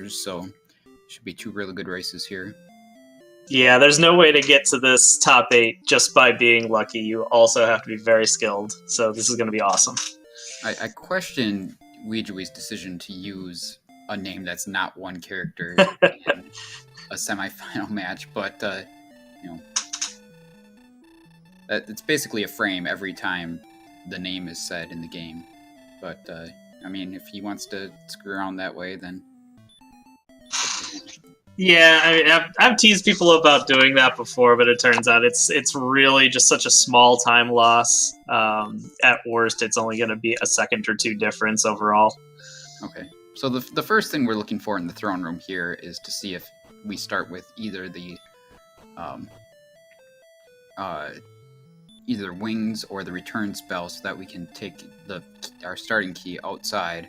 so should be 2 really good races here. Yeah, there's no way to get to this top 8 just by being lucky. You also have to be very skilled, so this is going to be awesome. I question Ouijawii's decision to use a name that's not one character in a semifinal match, but it's basically a frame every time the name is said in the game. But I mean, if he wants to screw around that way, then. Yeah, I mean, I've teased people about doing that before, but it turns out it's really just such a small time loss. At worst, it's only going to be a second or 2 difference overall. Okay, so the first thing we're looking for in the throne room here is to see if we start with either the either wings or the return spell, so that we can take our starting key outside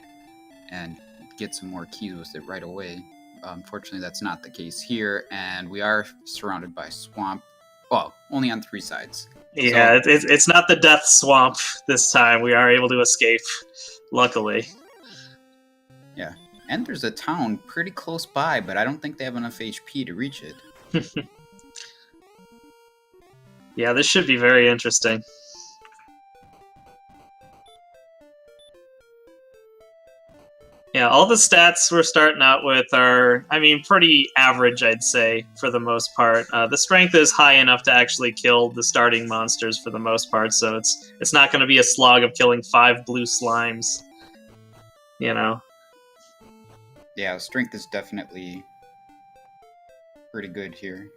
and get some more keys with it right away. Unfortunately, that's not the case here, and we are surrounded by swamp. Well, only on 3 sides. Yeah, so, it's not the death swamp this time. We are able to escape, luckily. Yeah, and there's a town pretty close by, but I don't think they have enough HP to reach it. Yeah, this should be very interesting. Yeah, all the stats we're starting out with are, I mean, pretty average, I'd say, for the most part. The strength is high enough to actually kill the starting monsters for the most part, so it's not going to be a slog of killing 5 blue slimes, you know? Yeah, strength is definitely pretty good here.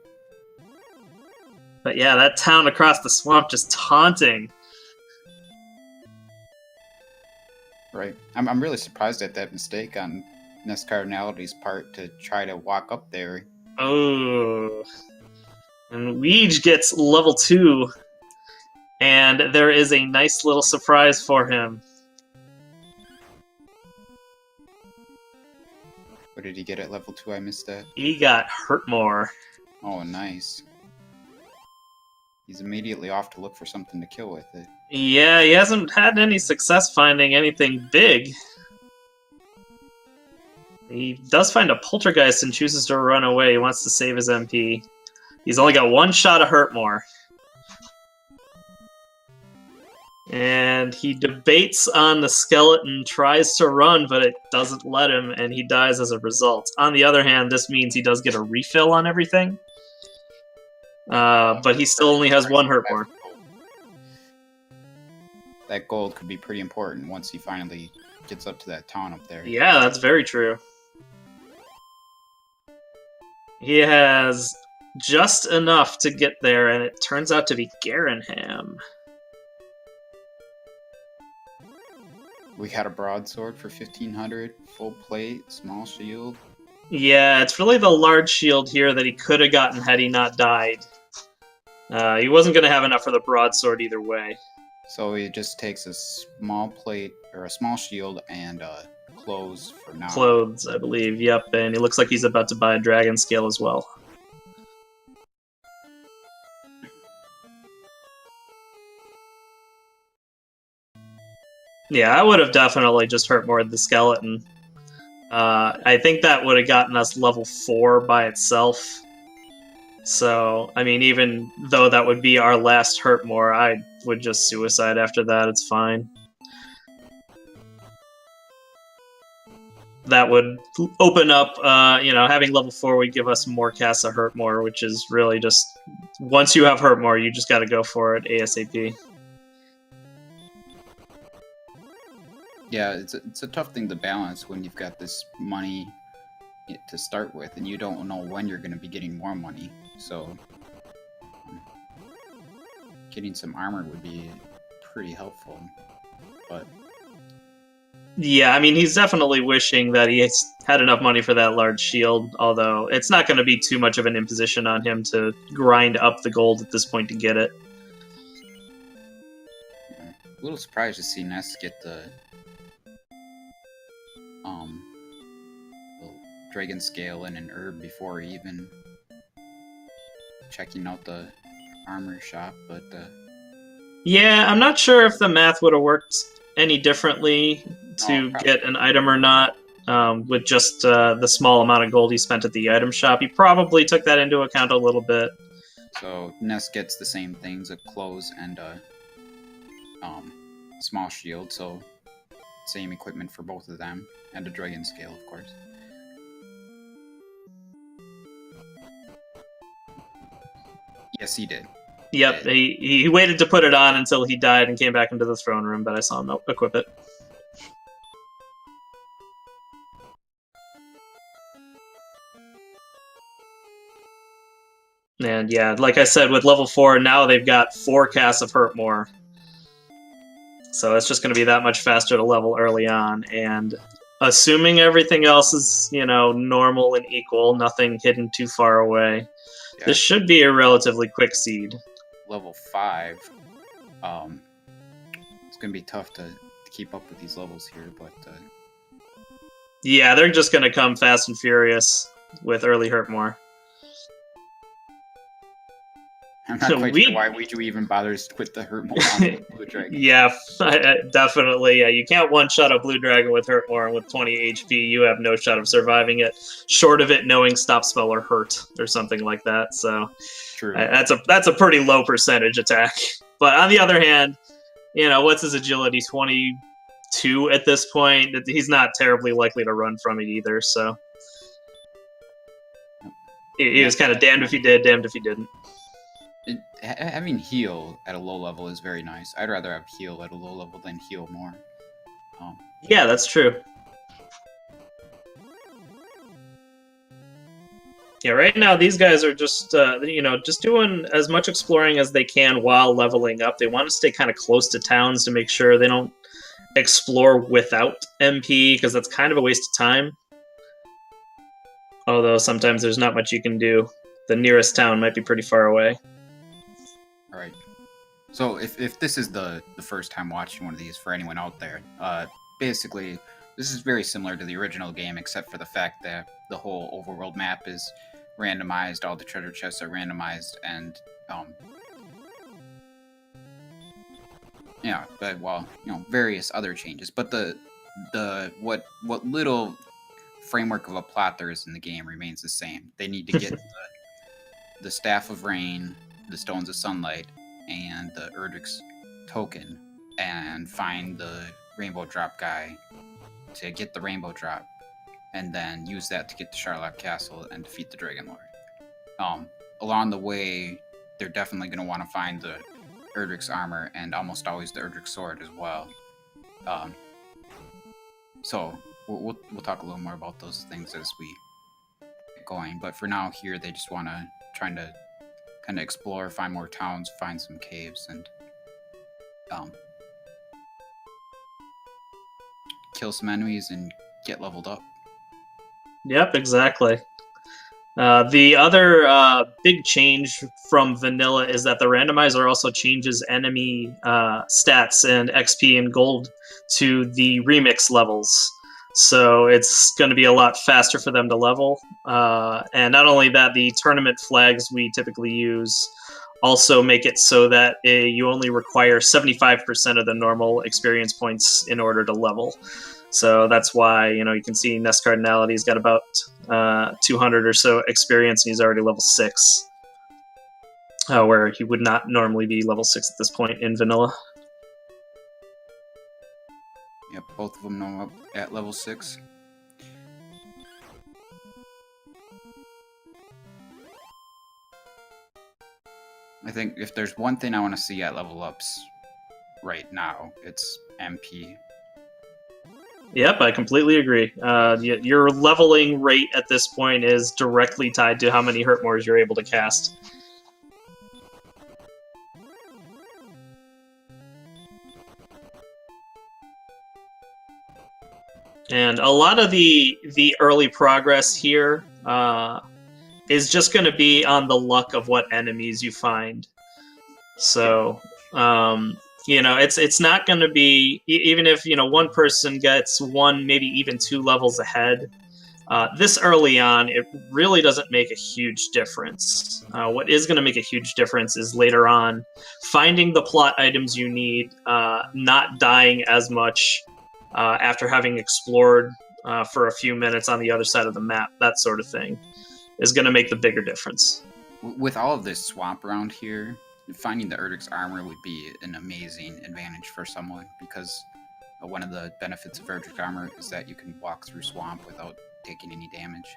But yeah, that town across the swamp just taunting. Right. I'm really surprised at that mistake on NESCardinality's part to try to walk up there. Oh. And Ouij gets level 2. And there is a nice little surprise for him. What did he get at level 2? I missed that. He got hurt more. Oh, nice. He's immediately off to look for something to kill with it. Yeah, he hasn't had any success finding anything big. He does find a poltergeist and chooses to run away. He wants to save his MP. He's only got 1 shot of hurt more. And he debates on the skeleton, tries to run, but it doesn't let him, and he dies as a result. On the other hand, this means he does get a refill on everything. But he still only has 1 hurt more. That gold could be pretty important once he finally gets up to that town up there. Yeah, that's very true. He has just enough to get there, and it turns out to be Garanham. We got a broadsword for 1500, full plate, small shield. Yeah, it's really the large shield here that he could have gotten had he not died. He wasn't going to have enough for the broadsword either way. So he just takes a small plate, or a small shield, and clothes for now. Clothes, I believe, yep, and he looks like he's about to buy a dragon scale as well. Yeah, I would have definitely just hurt more the skeleton. I think that would have gotten us level 4 by itself. So, I mean, even though that would be our last hurt more, I would just suicide after that. It's fine. That would open up, having level 4 would give us more casts of hurt more, which is really just, once you have hurt more, you just gotta go for it ASAP. Yeah, it's a tough thing to balance when you've got this money to start with, and you don't know when you're going to be getting more money. So, getting some armor would be pretty helpful. But yeah, I mean, he's definitely wishing that he had enough money for that large shield, although it's not going to be too much of an imposition on him to grind up the gold at this point to get it. Yeah, a little surprised to see Ness get the dragon scale and an herb before even checking out the armor shop, but yeah, I'm not sure if the math would have worked any differently to get an item or not. with just the small amount of gold he spent at the item shop. He probably took that into account a little bit. So Ness gets the same things, a clothes and a small shield, so same equipment for both of them, and a dragon scale, of course. Yes, he did. Yep, he waited to put it on until he died and came back into the throne room, but I saw him equip it. And yeah, like I said, with level 4, now they've got 4 casts of Hurt More. So it's just going to be that much faster to level early on. And assuming everything else is, normal and equal, nothing hidden too far away, yeah, this should be a relatively quick seed. Level 5. It's going to be tough to keep up with these levels here, but... Yeah, they're just going to come fast and furious with early Hurt More. I'm not quite sure why Ouijawii even bothers with the Hurt More on the Blue Dragon. Yeah, definitely. Yeah, you can't one-shot a Blue Dragon with Hurt More, and with 20 HP, you have no shot of surviving it, short of it knowing Stop Spell or Hurt, or something like that. So true. That's a pretty low percentage attack. But on the other hand, what's his agility? 22 at this point? He's not terribly likely to run from it either, so... He was kind of damned if he did, damned if he didn't. Having heal at a low level is very nice. I'd rather have heal at a low level than heal more. Yeah, that's true. Yeah, right now these guys are just, just doing as much exploring as they can while leveling up. They want to stay kind of close to towns to make sure they don't explore without MP, because that's kind of a waste of time. Although sometimes there's not much you can do. The nearest town might be pretty far away. Alright. So if this is the first time watching one of these for anyone out there, basically this is very similar to the original game, except for the fact that the whole overworld map is randomized, all the treasure chests are randomized, and various other changes. But the what little framework of a plot there is in the game remains the same. They need to get the Staff of Rain, the Stones of Sunlight, and the Erdrick's token, and find the Rainbow Drop guy to get the Rainbow Drop, and then use that to get to Charlotte Castle and defeat the Dragon Lord. Along the way, they're definitely going to want to find the Erdrick's armor, and almost always the Erdrick's sword as well. So we'll talk a little more about those things as we get going, but for now here they just want to try to kind of explore, find more towns, find some caves, and kill some enemies and get leveled up. Yep, exactly. The other big change from vanilla is that the randomizer also changes enemy stats and XP and gold to the remix levels. So it's going to be a lot faster for them to level. And not only that, the tournament flags we typically use also make it so that you only require 75% of the normal experience points in order to level. So that's why, you can see NESCardinality's got about 200 or so experience, and he's already level 6. Where he would not normally be level 6 at this point in vanilla. Yep, both of them know up at level 6. I think if there's one thing I want to see at level ups right now, it's MP. Yep, I completely agree. Your leveling rate at this point is directly tied to how many Hurt Mores you're able to cast. And a lot of the early progress here is just going to be on the luck of what enemies you find. So, it's not going to be, even if, one person gets 1, maybe even 2 levels ahead, this early on, it really doesn't make a huge difference. What is going to make a huge difference is later on, finding the plot items you need, not dying as much after having explored for a few minutes on the other side of the map, that sort of thing, is going to make the bigger difference. With all of this swamp around here, finding the Erdrick's armor would be an amazing advantage for someone, because one of the benefits of Erdrick's armor is that you can walk through swamp without taking any damage,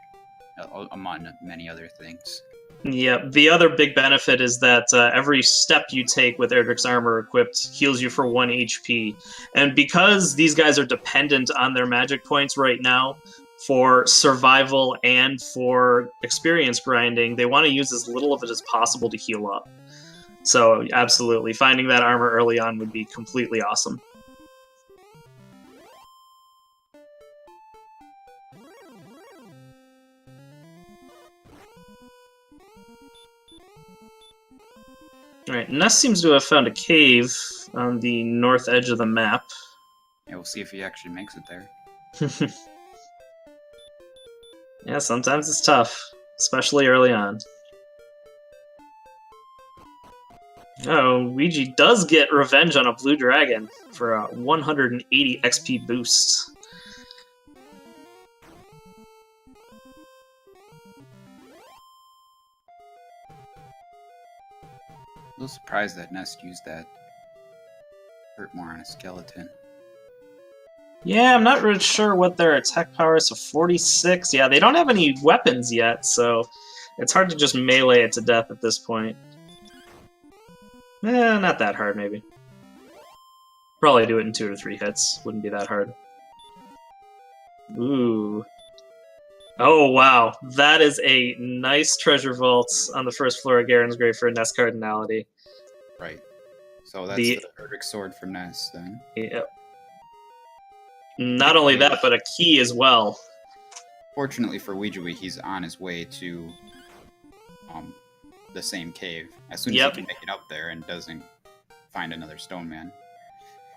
among many other things. Yeah, the other big benefit is that every step you take with Erdrick's armor equipped heals you for 1 HP. And because these guys are dependent on their magic points right now for survival and for experience grinding, they want to use as little of it as possible to heal up. So, absolutely, finding that armor early on would be completely awesome. Alright, Ness seems to have found a cave on the north edge of the map. Yeah, we'll see if he actually makes it there. Yeah, sometimes it's tough, especially early on. Oh, Ouija does get revenge on a blue dragon for a 180 XP boost. A little surprised that Nest used that. Hurt more on a skeleton. Yeah, I'm not really sure what their attack power is, so 46. Yeah, they don't have any weapons yet, so it's hard to just melee it to death at this point. Not that hard, maybe. Probably do it in 2 or 3 hits. Wouldn't be that hard. Ooh. Oh, wow. That is a nice treasure vault on the first floor of Garen's Grave for NESCardinality. Right. So that's the Erdrick sword for Ness, then. Yep. Not only that, but a key as well. Fortunately for Ouijawii, he's on his way to the same cave. As soon as he can make it up there and doesn't find another stone man.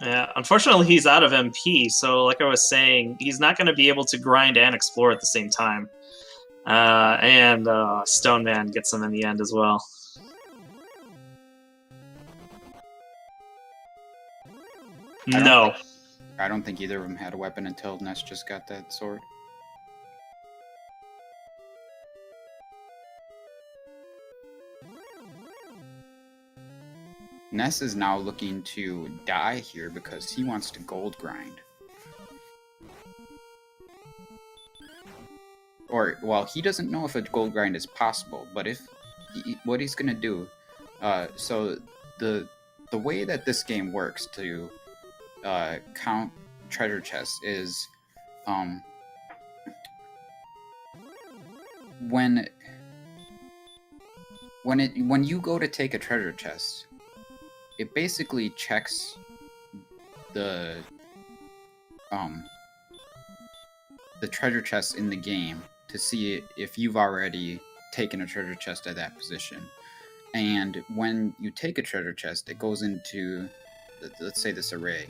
Yeah, unfortunately he's out of MP, so like I was saying, he's not going to be able to grind and explore at the same time. And Stone Man gets him in the end as well. I don't think either of them had a weapon until Ness just got that sword. Ness is now looking to die here because he wants to gold grind. Or, well, he doesn't know if a gold grind is possible, but if what he's gonna do, so the way that this game works to count treasure chests is when you go to take a treasure chest, it basically checks the treasure chests in the game to see if you've already taken a treasure chest at that position. And when you take a treasure chest, it goes into, let's say, this array,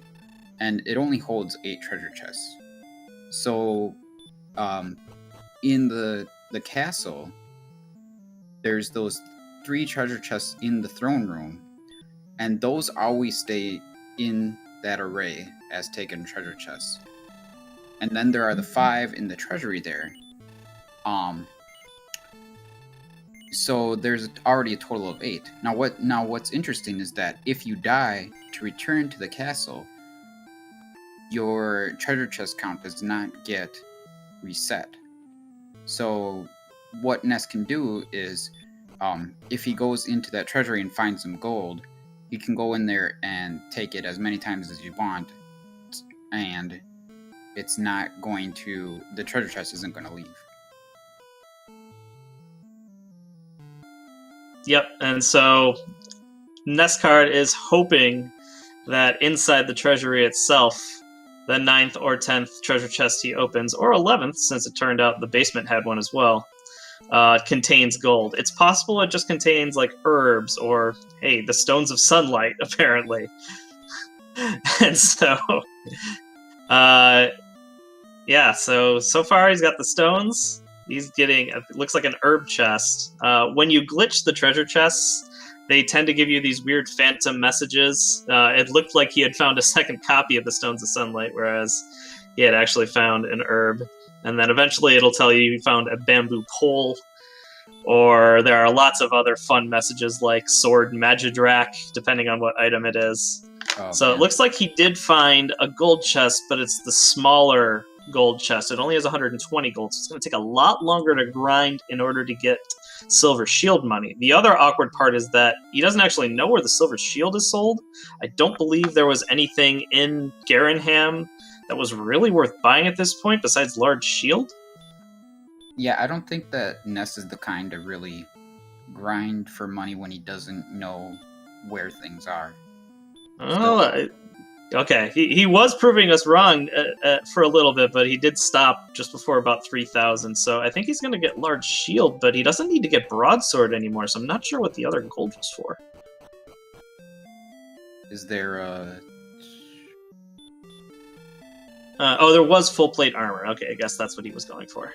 and it only holds 8 treasure chests. So in the castle, there's those 3 treasure chests in the throne room, and those always stay in that array as taken treasure chests. And then there are the 5 in the treasury there. So there's already a total of 8. Now what's interesting is that if you die to return to the castle, your treasure chest count does not get reset. So what Ness can do is, if he goes into that treasury and finds some gold, he can go in there and take it as many times as you want, and it's not going to, the treasure chest isn't going to leave. Yep, and so NESCard is hoping that inside the treasury itself, the 9th or 10th treasure chest he opens, or 11th, since it turned out the basement had one as well, contains gold. It's possible it just contains, like, herbs, or, hey, the stones of sunlight, apparently. And so, yeah, so far he's got the stones. He's getting, it looks like an herb chest. When you glitch the treasure chests, they tend to give you these weird phantom messages. It looked like he had found a second copy of the Stones of Sunlight, whereas he had actually found an herb. And then eventually it'll tell you he found a bamboo pole, or there are lots of other fun messages like sword magidrak, depending on what item it is. Oh, So man. it looks like he did find a gold chest, but it's the smaller gold chest. It only has 120 gold, so it's going to take a lot longer to grind in order to get silver shield money. The other awkward part is that he doesn't actually know where the silver shield is sold. I don't believe there was anything in Garenham that was really worth buying at this point besides large shield. Yeah, I don't think that Ness is the kind to really grind for money when he doesn't know where things are. Oh, okay. He was proving us wrong for a little bit, but he did stop just before about 3,000. So I think he's going to get large shield, but he doesn't need to get broadsword anymore. So I'm not sure what the other gold was for. Is there a... there was full plate armor. Okay, I guess that's what he was going for.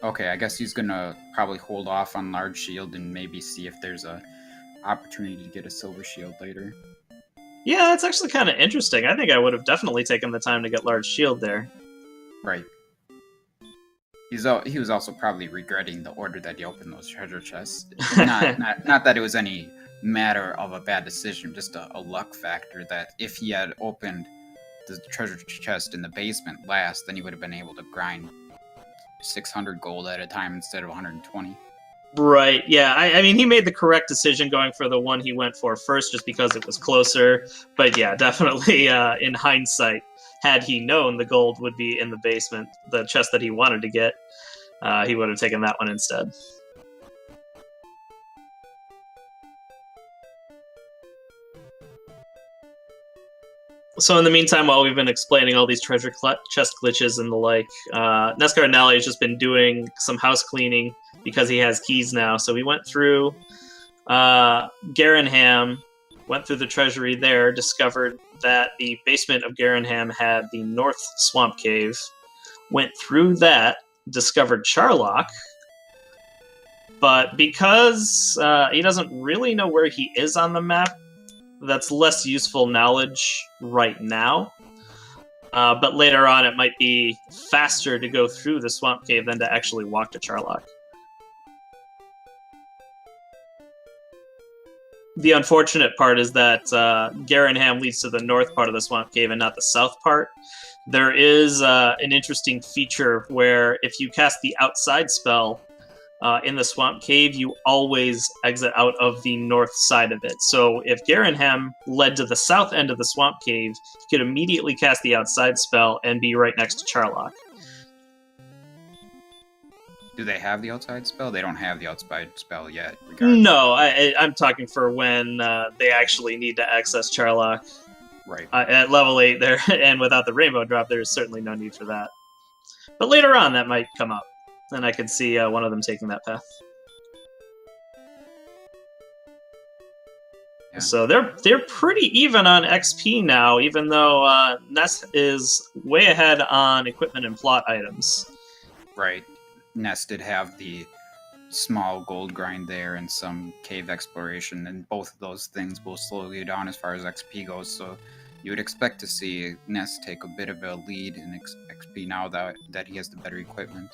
Okay, I guess he's gonna probably hold off on large shield and maybe see if there's a opportunity to get a silver shield later. Yeah, that's actually kind of interesting. I think I would have definitely taken the time to get large shield there. Right. He was also probably regretting the order that he opened those treasure chests. Not that it was any matter of a bad decision, just a luck factor that if he had opened the treasure chest in the basement last, then he would have been able to grind 600 gold at a time instead of 120. Right, yeah. I mean, he made the correct decision going for the one he went for first just because it was closer. But yeah, definitely in hindsight, had he known the gold would be in the basement, the chest that he wanted to get, he would have taken that one instead. So in the meantime, while we've been explaining all these treasure chest glitches and the like, NESCardinality has just been doing some house cleaning because he has keys now. So we went through Garenham, went through the treasury there, discovered that the basement of Garenham had the North Swamp Cave, went through that, discovered Charlock, but because he doesn't really know where he is on the map, that's less useful knowledge right now. But later on, it might be faster to go through the Swamp Cave than to actually walk to Charlock. The unfortunate part is that Garenham leads to the north part of the Swamp Cave and not the south part. There is an interesting feature where if you cast the outside spell in the Swamp Cave, you always exit out of the north side of it. So if Garenham led to the south end of the Swamp Cave, you could immediately cast the outside spell and be right next to Charlock. Do they have the outside spell? They don't have the outside spell yet. Regardless. No, I'm talking for when they actually need to access Charlock. Right. At level 8 there, and without the rainbow drop, there's certainly no need for that. But later on, that might come up. And I could see one of them taking that path. Yeah. So they're pretty even on XP now, even though Ness is way ahead on equipment and plot items. Right. Ness did have the small gold grind there and some cave exploration, and both of those things will slow you down as far as XP goes. So you would expect to see Ness take a bit of a lead in XP now that he has the better equipment.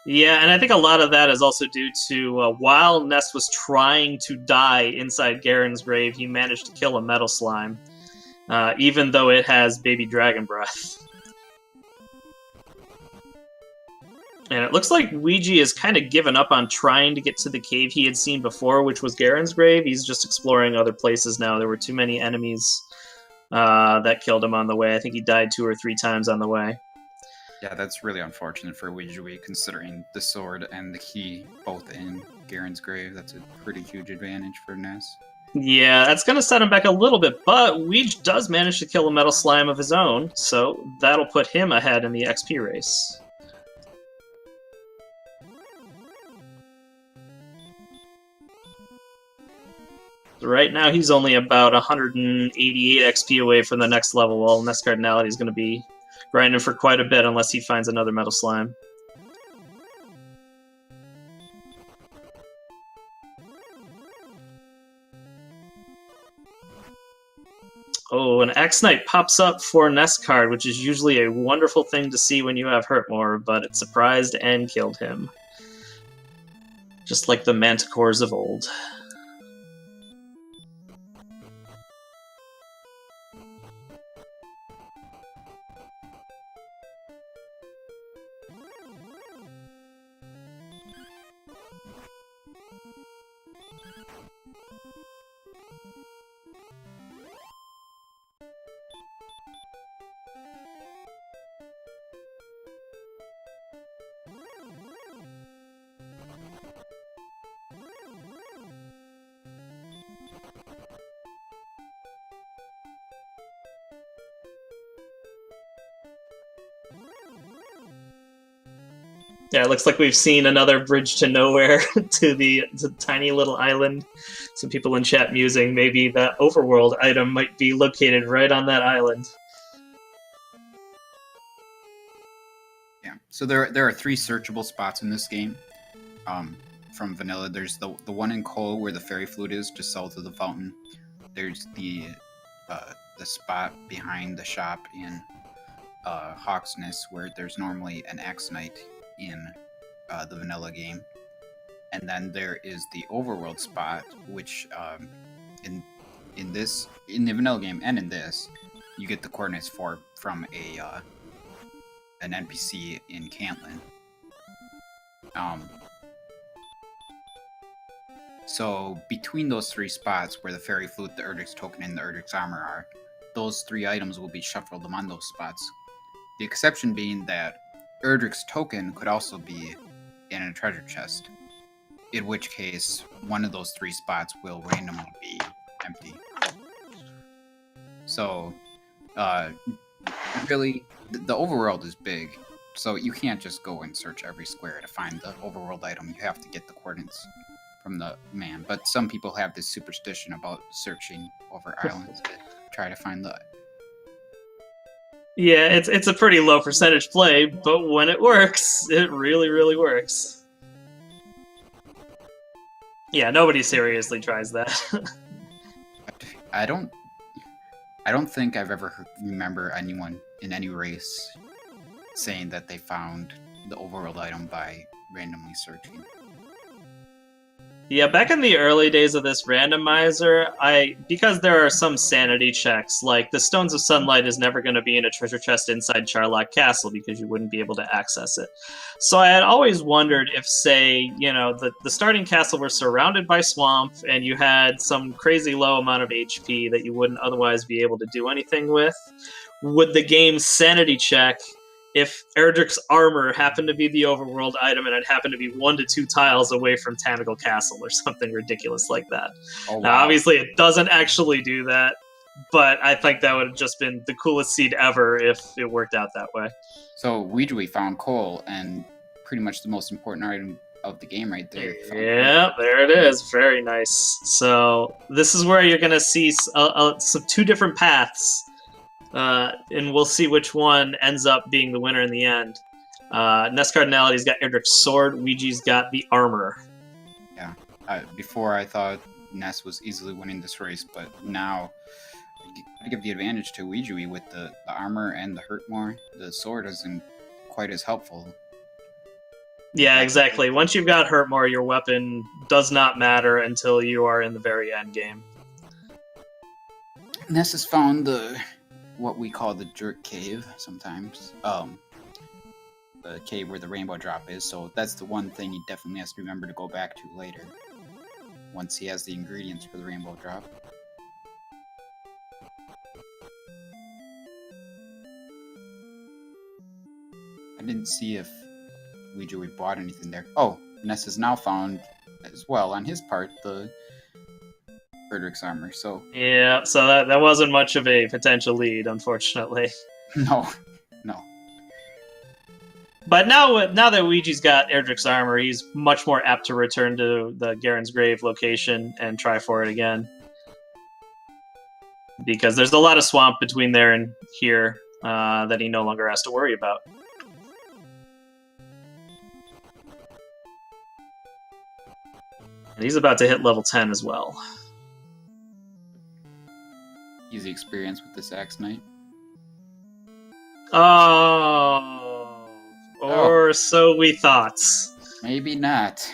Yeah, and I think a lot of that is also due to while Ness was trying to die inside Garen's grave, he managed to kill a metal slime, even though it has baby dragon breath. And it looks like Ouijawii has kind of given up on trying to get to the cave he had seen before, which was Garen's grave. He's just exploring other places now. There were too many enemies that killed him on the way. I think he died 2 or 3 times on the way. Yeah, that's really unfortunate for Ouijawii, considering the sword and the key both in Garen's grave. That's a pretty huge advantage for Ness. Yeah, that's going to set him back a little bit, but Ouijawii does manage to kill a metal slime of his own, so that'll put him ahead in the XP race. Right now, he's only about 188 XP away from the next level, while NESCardinality is going to be grinding for quite a bit unless he finds another metal slime. Oh, an X Knight pops up for NESCard, which is usually a wonderful thing to see when you have Hurtmore, but it surprised and killed him. Just like the Manticores of old. Yeah, it looks like we've seen another bridge to nowhere to the tiny little island. Some people in chat musing maybe that overworld item might be located right on that island. Yeah, so there are 3 searchable spots in this game. From vanilla, there's the one in Cole where the fairy flute is, just south of the fountain. There's the spot behind the shop in Hawksness where there's normally an X Knight in the vanilla game, and then there is the overworld spot, which in the vanilla game and in this, you get the coordinates for from an NPC in Cantlin. So between those 3 spots where the fairy flute, the Erdrick's token, and the Erdrick's armor are, those 3 items will be shuffled among those spots. The exception being that Erdrick's token could also be in a treasure chest, in which case one of those 3 spots will randomly be empty. So, really, the overworld is big, so you can't just go and search every square to find the overworld item. You have to get the coordinates from the man. But some people have this superstition about searching over islands to try to find the... Yeah, it's a pretty low percentage play, but when it works, it really, really works. Yeah, nobody seriously tries that. I don't think I've ever remember anyone in any race saying that they found the overworld item by randomly searching. Yeah, back in the early days of this randomizer, because there are some sanity checks, like the Stones of Sunlight is never going to be in a treasure chest inside Charlock Castle because you wouldn't be able to access it. So I had always wondered if, say, the starting castle were surrounded by swamp and you had some crazy low amount of HP that you wouldn't otherwise be able to do anything with, would the game's sanity check, if Erdrick's armor happened to be the overworld item and it happened to be 1 to 2 tiles away from Tanagal Castle or something ridiculous like that. Oh, wow. Now, obviously, it doesn't actually do that, but I think that would have just been the coolest seed ever if it worked out that way. So, Ouijawii found coal, and pretty much the most important item of the game right there. Yeah, there it is. Very nice. So, this is where you're going to see some 2 different paths. And we'll see which one ends up being the winner in the end. NESCardinality's got Erdrick's sword, Ouija's got the armor. Yeah. Before I thought Ness was easily winning this race, but now I give the advantage to Ouijawii with the armor and the Hurtmore. The sword isn't quite as helpful. Yeah, exactly. Once you've got Hurtmore, your weapon does not matter until you are in the very end game. Ness has found what we call the Jerk Cave sometimes. The cave where the rainbow drop is, so that's the one thing he definitely has to remember to go back to later, once he has the ingredients for the rainbow drop. I didn't see if Ouijawii bought anything there. Oh, Ness has now found as well, on his part, the Erdrick's armor, so... Yeah, so that wasn't much of a potential lead, unfortunately. No. But now that Ouija's got Erdrick's armor, he's much more apt to return to the Garen's Grave location and try for it again. Because there's a lot of swamp between there and here that he no longer has to worry about. And he's about to hit level 10 as well. He's crazy experience with this Axe Knight? Oh, or so we thought. Maybe not.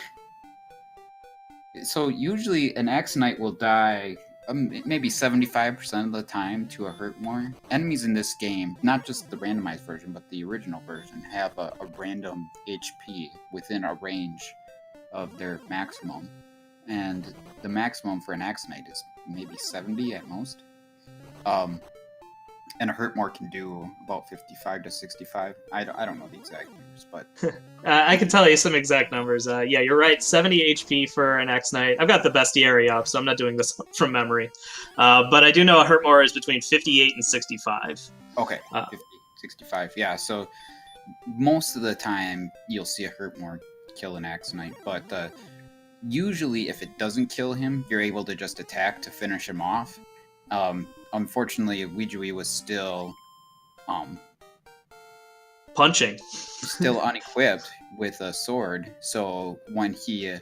So usually an Axe Knight will die maybe 75% of the time to a hurt more. Enemies in this game, not just the randomized version, but the original version, have a random HP within a range of their maximum. And the maximum for an Axe Knight is maybe 70 at most. And a hurt more can do about 55 to 65. I don't know the exact numbers, but... I can tell you some exact numbers. Yeah, you're right. 70 HP for an Axe Knight. I've got the bestiary up, so I'm not doing this from memory. But I do know a hurt more is between 58 and 65. Okay, 50, 65. Yeah, so most of the time you'll see a hurt more kill an Axe Knight, but usually if it doesn't kill him, you're able to just attack to finish him off. Unfortunately, Ouijawii was still punching, still unequipped with a sword. So when he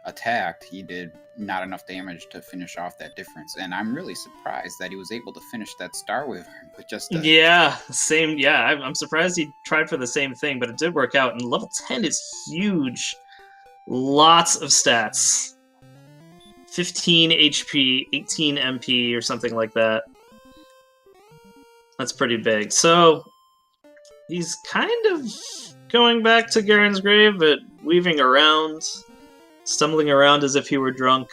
attacked, he did not enough damage to finish off that difference. And I'm really surprised that he was able to finish that Star Wyvern with just a... Yeah, same. Yeah, I'm surprised he tried for the same thing, but it did work out. And level 10 is huge. Lots of stats. 15 HP, 18 MP, or something like that. That's pretty big. So, he's kind of going back to Garen's grave, but weaving around, stumbling around as if he were drunk.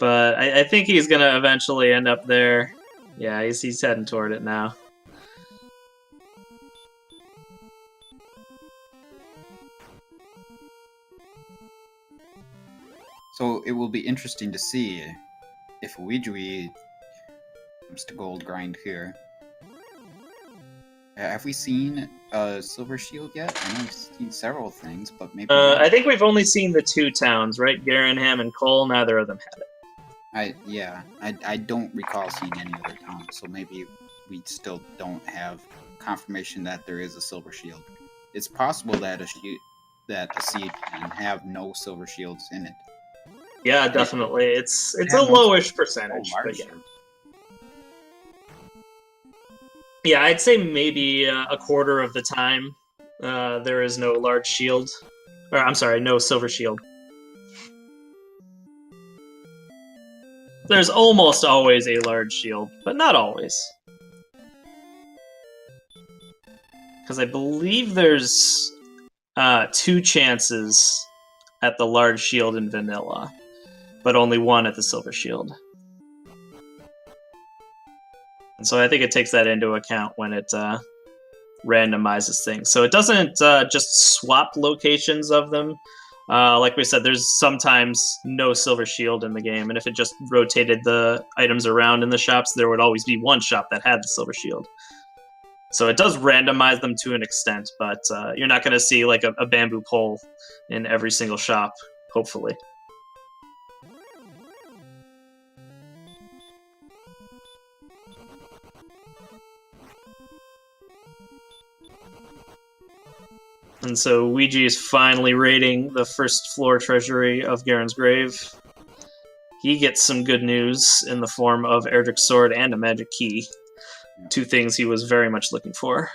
But I think he's going to eventually end up there. Yeah, he's heading toward it now. So it will be interesting to see if Ouijawii comes to gold grind here. Have we seen a Silver Shield yet? I know we've seen several things, but maybe... I think we've only seen the two towns, right? Garenham and Cole, neither of them had it. I don't recall seeing any other towns, so maybe we still don't have confirmation that there is a Silver Shield. It's possible that a seed can have no Silver Shields in it. Yeah, definitely. It's a lowish percentage, but yeah. Yeah, I'd say maybe a quarter of the time there is no large shield. Or, I'm sorry, no Silver Shield. There's almost always a large shield, but not always. Because I believe there's 2 chances at the large shield in vanilla, but only 1 at the Silver Shield. And so I think it takes that into account when it randomizes things. So it doesn't just swap locations of them. Like we said, there's sometimes no Silver Shield in the game, and if it just rotated the items around in the shops, there would always be 1 shop that had the Silver Shield. So it does randomize them to an extent, but you're not going to see like a bamboo pole in every single shop, hopefully. And so Ouija is finally raiding the first floor treasury of Garen's grave. He gets some good news in the form of Erdrick's sword and a magic key. 2 things he was very much looking for.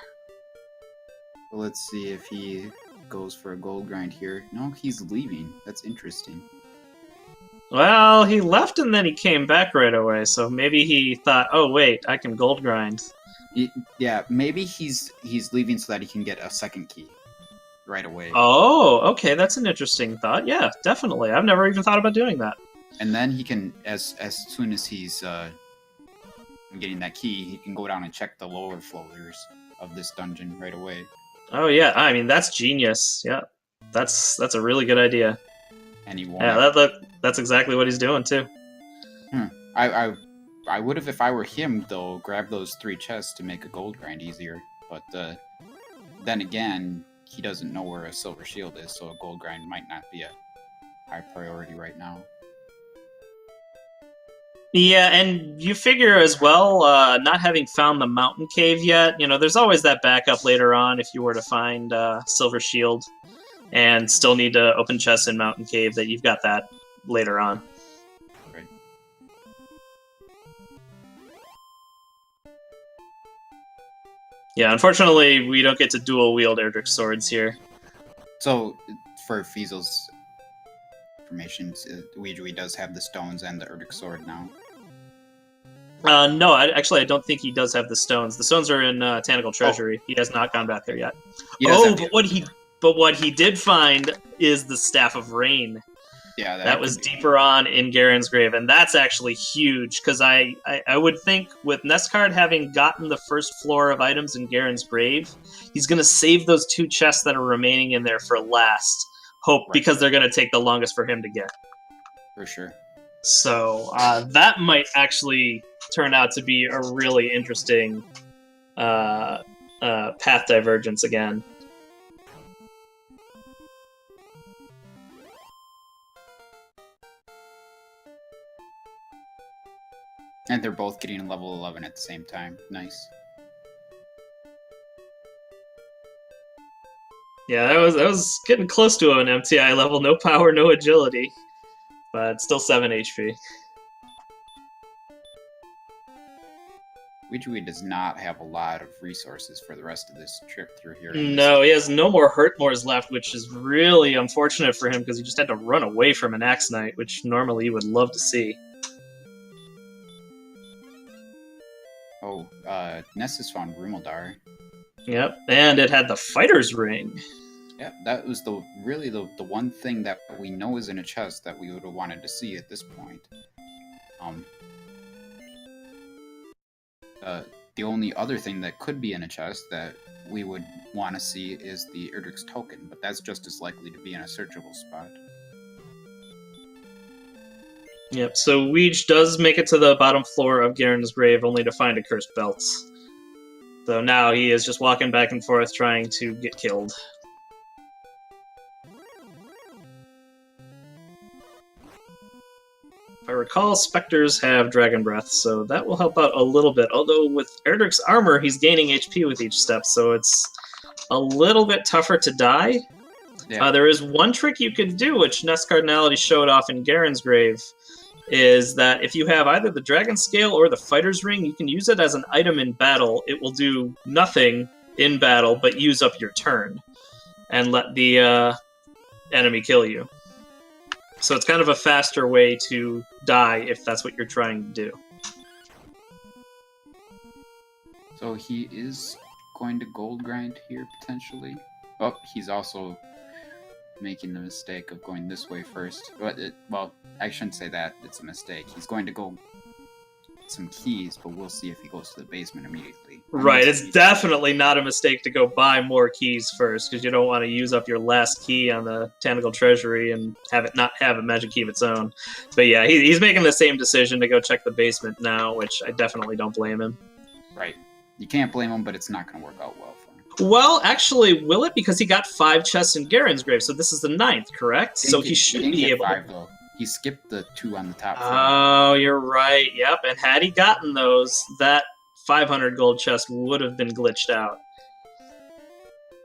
Well, let's see if he goes for a gold grind here. No, he's leaving. That's interesting. Well, he left and then he came back right away, so maybe he thought, oh wait, I can gold grind. Yeah, maybe he's leaving so that he can get a second key right away. Oh, okay, that's an interesting thought. Yeah, definitely. I've never even thought about doing that. And then he can, as soon as he's getting that key, he can go down and check the lower floors of this dungeon right away. Oh yeah, I mean that's genius. Yeah, that's a really good idea. And he won't. Yeah, that's exactly what he's doing too. I would have, if I were him, though, grab those 3 chests to make a gold grind easier. But then again, he doesn't know where a Silver Shield is, so a gold grind might not be a high priority right now. Yeah, and you figure as well, not having found the mountain cave yet, there's always that backup later on if you were to find Silver Shield and still need to open chests in mountain cave, that you've got that later on. Right. Yeah, unfortunately, we don't get to dual wield Erdrick swords here. So, for Fiesel's information, Ouijawii does have the stones and the Erdrick sword now. No, actually, I don't think he does have the stones. The stones are in Tanacle Treasury. He has not gone back there yet. But what he did find is the Staff of Rain. Yeah, that was deeper on in Garen's Grave, and that's actually huge, because I would think with NESCard having gotten the first floor of items in Garen's Grave, he's going to save those 2 chests that are remaining in there for last, because they're going to take the longest for him to get. For sure. So that might actually turn out to be a really interesting path divergence again. And they're both getting level 11 at the same time. Nice. Yeah, that was getting close to an MTI level. No power, no agility. But still 7 HP. Ouijawii does not have a lot of resources for the rest of this trip through here. No, he has no more Hurtmores left, which is really unfortunate for him, because he just had to run away from an Axe Knight, which normally you would love to see. Oh, Nessus found Rumildar. Yep, and it had the Fighter's Ring. Yeah, that was really the one thing that we know is in a chest that we would have wanted to see at this point. The only other thing that could be in a chest that we would want to see is the Erdrick's token, but that's just as likely to be in a searchable spot. Yep, so Ouij does make it to the bottom floor of Garen's Grave, only to find a Cursed Belt. So now he is just walking back and forth trying to get killed. If I recall, Spectres have Dragon Breath, so that will help out a little bit. Although with Erdrick's armor, he's gaining HP with each step, so it's a little bit tougher to die. Yeah. There is one trick you can do, which NESCardinality showed off in Garen's Grave, is that if you have either the Dragon Scale or the Fighter's Ring, you can use it as an item in battle. It will do nothing in battle, but use up your turn, and let the enemy kill you. So it's kind of a faster way to die if that's what you're trying to do. So he is going to gold grind here, potentially. Oh, he's also making the mistake of going this way first. Well, I shouldn't say that. It's a mistake. He's going to go some keys, but we'll see if he goes to the basement immediately. Right, it's definitely not a mistake to go buy more keys first, because you don't want to use up your last key on the Tanacle Treasury and have it not have a magic key of its own. But yeah, he's making the same decision to go check the basement now, which I definitely don't blame him. Right. You can't blame him, but it's not going to work out well for him. Well, actually, will it? Because he got 5 chests in Garen's Grave, so this is the 9th, correct? So he should be able to... 5, though. He skipped the 2 on the top floor. Oh, you're right. Yep, and had he gotten those, that 500 gold chest would have been glitched out.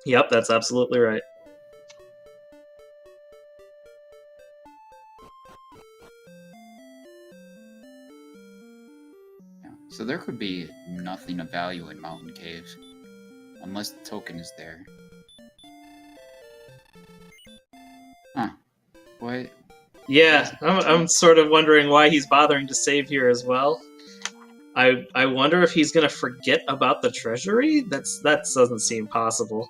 Yep, that's absolutely right. Yeah, so there could be nothing of value in Mountain Cave, unless the token is there. Huh. What? Yeah, I'm sort of wondering why he's bothering to save here as well. I wonder if he's going to forget about the treasury? That doesn't seem possible.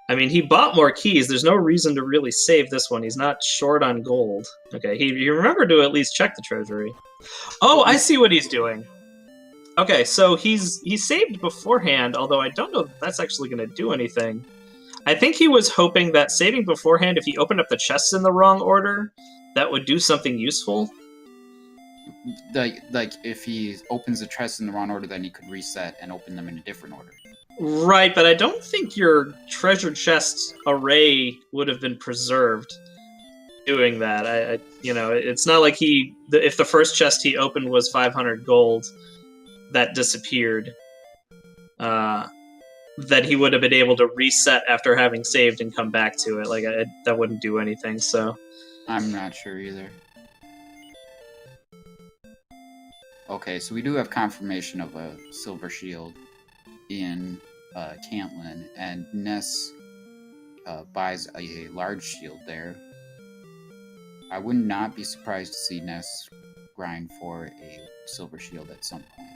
I mean, he bought more keys. There's no reason to really save this one. He's not short on gold. Okay, he remembered to at least check the treasury. Oh, I see what he's doing. Okay, so he saved beforehand, although I don't know if that's actually going to do anything. I think he was hoping that saving beforehand, if he opened up the chests in the wrong order, that would do something useful. Like if he opens the chests in the wrong order, then he could reset and open them in a different order. Right, but I don't think your treasure chest array would have been preserved doing that. It's not like if the first chest he opened was 500 gold, that disappeared. That he would have been able to reset after having saved and come back to it. Like, that wouldn't do anything, so... I'm not sure either. Okay, so we do have confirmation of a silver shield. in Cantlin, and Ness buys a large shield there. I would not be surprised to see Ness grind for a silver shield at some point.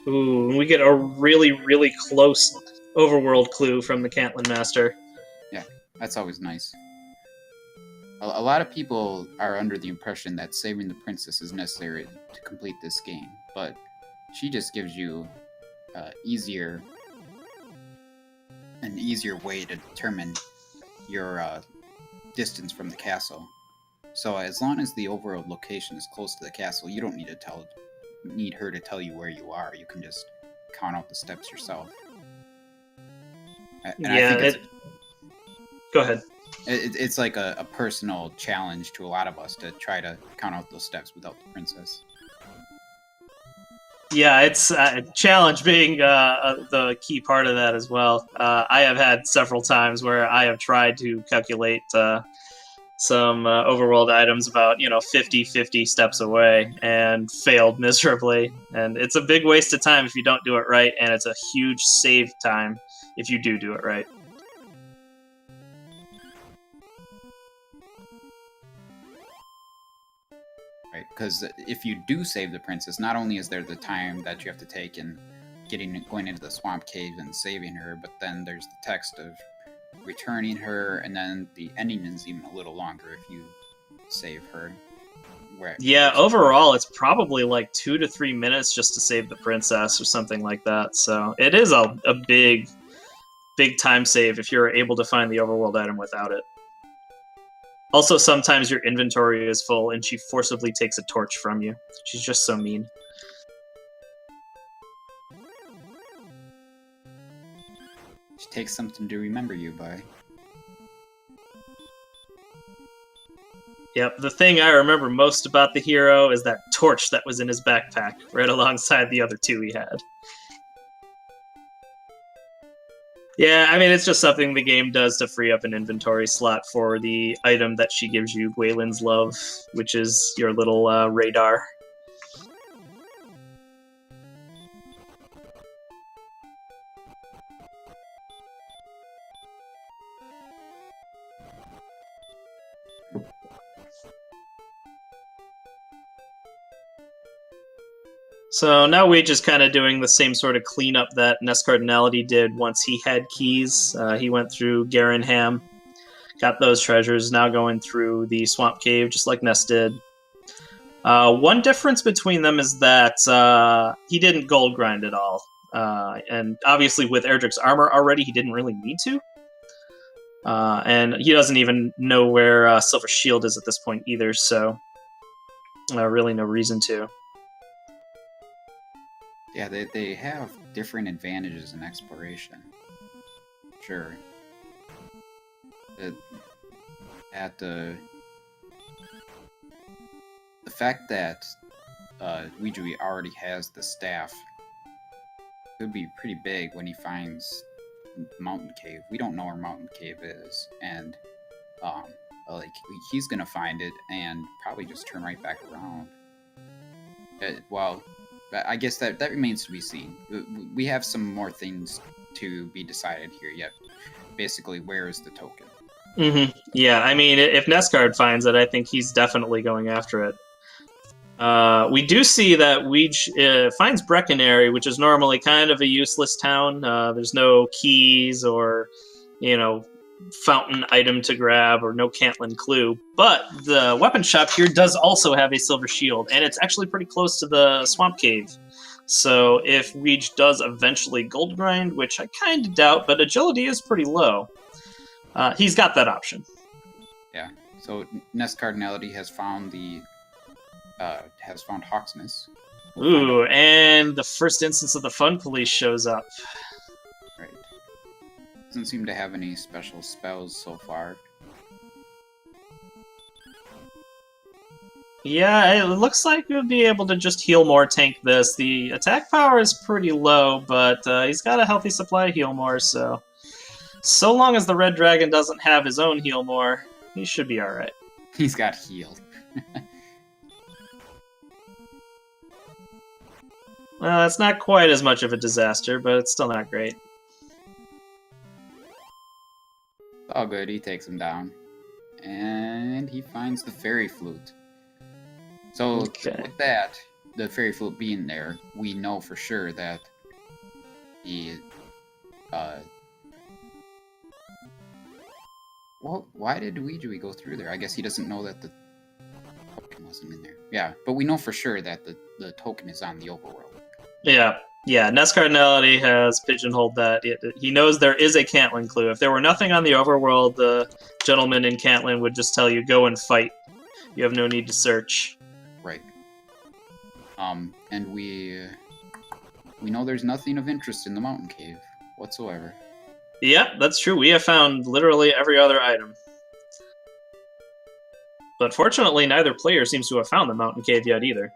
Ooh, we get a really, really close overworld clue from the Cantlin Master. Yeah, that's always nice. A lot of people are under the impression that saving the princess is necessary to complete this game, but she just gives you an easier way to determine your distance from the castle. So as long as the overworld location is close to the castle, you don't need her to tell you where you are. You can just count out the steps yourself. And I think go ahead. It's like a personal challenge to a lot of us to try to count out those steps without the princess. Yeah, it's a challenge being the key part of that as well. I have had several times where I have tried to calculate some overworld items about 50 steps away and failed miserably, and it's a big waste of time if you don't do it right, and it's a huge save time if you do it right. Right, because if you do save the princess, not only is there the time that you have to take in going into the swamp cave and saving her, but then there's the text of returning her, and then the ending is even a little longer if you save her. Yeah, overall it's probably like 2 to 3 minutes just to save the princess or something like that, so it is a big time save if you're able to find the overworld item without it. Also, sometimes your inventory is full and she forcibly takes a torch from you. She's just so mean. She takes something to remember you by. Yep, the thing I remember most about the hero is that torch that was in his backpack, right alongside the other two he had. Yeah, I mean, it's just something the game does to free up an inventory slot for the item that she gives you, Waylon's Love, which is your little radar. So now we're just kind of doing the same sort of cleanup that NESCardinality did once he had keys. He went through Garenham, got those treasures, now going through the Swamp Cave, just like Ness did. One difference between them is that he didn't gold grind at all. And obviously with Erdrick's armor already, he didn't really need to. And he doesn't even know where Silver Shield is at this point either, so really no reason to. Yeah, they have different advantages in exploration. Sure. The fact that Ouijawii already has the staff could be pretty big when he finds Mountain Cave. We don't know where Mountain Cave is, and like he's gonna find it and probably just turn right back around. Well, I guess that remains to be seen. We have some more things to be decided here yet. Basically, where is the token? Mm-hmm. Yeah, I mean, if NESCard finds it, I think he's definitely going after it. We do see that Ouij finds Breckenary, which is normally kind of a useless town. There's no keys or, fountain item to grab or no Cantlin clue. But the weapon shop here does also have a silver shield, and it's actually pretty close to the swamp cave. So if Ouij does eventually gold grind, which I kind of doubt, but agility is pretty low, he's got that option. Yeah. So NESCardinality has found Hawksness. Ooh, and the first instance of the Fun Police shows up. Right. Doesn't seem to have any special spells so far. Yeah, it looks like we'll be able to just heal more tank this. The attack power is pretty low, but he's got a healthy supply of heal more, so long as the Red Dragon doesn't have his own heal more, he should be alright. He's got healed. Well, it's not quite as much of a disaster, but it's still not great. All good, he takes him down. And he finds the fairy flute. So with that, the fairy flute being there, we know for sure that he well, why did Ouijawii go through there? I guess he doesn't know that the token wasn't in there. Yeah, but we know for sure that the token is on the overworld. Yeah, NESCardinality has pigeonholed that. He knows there is a Cantlin clue. If there were nothing on the overworld, the gentleman in Cantlin would just tell you, go and fight. You have no need to search. Right. And we know there's nothing of interest in the mountain cave whatsoever. Yeah, that's true. We have found literally every other item. But fortunately, neither player seems to have found the mountain cave yet either.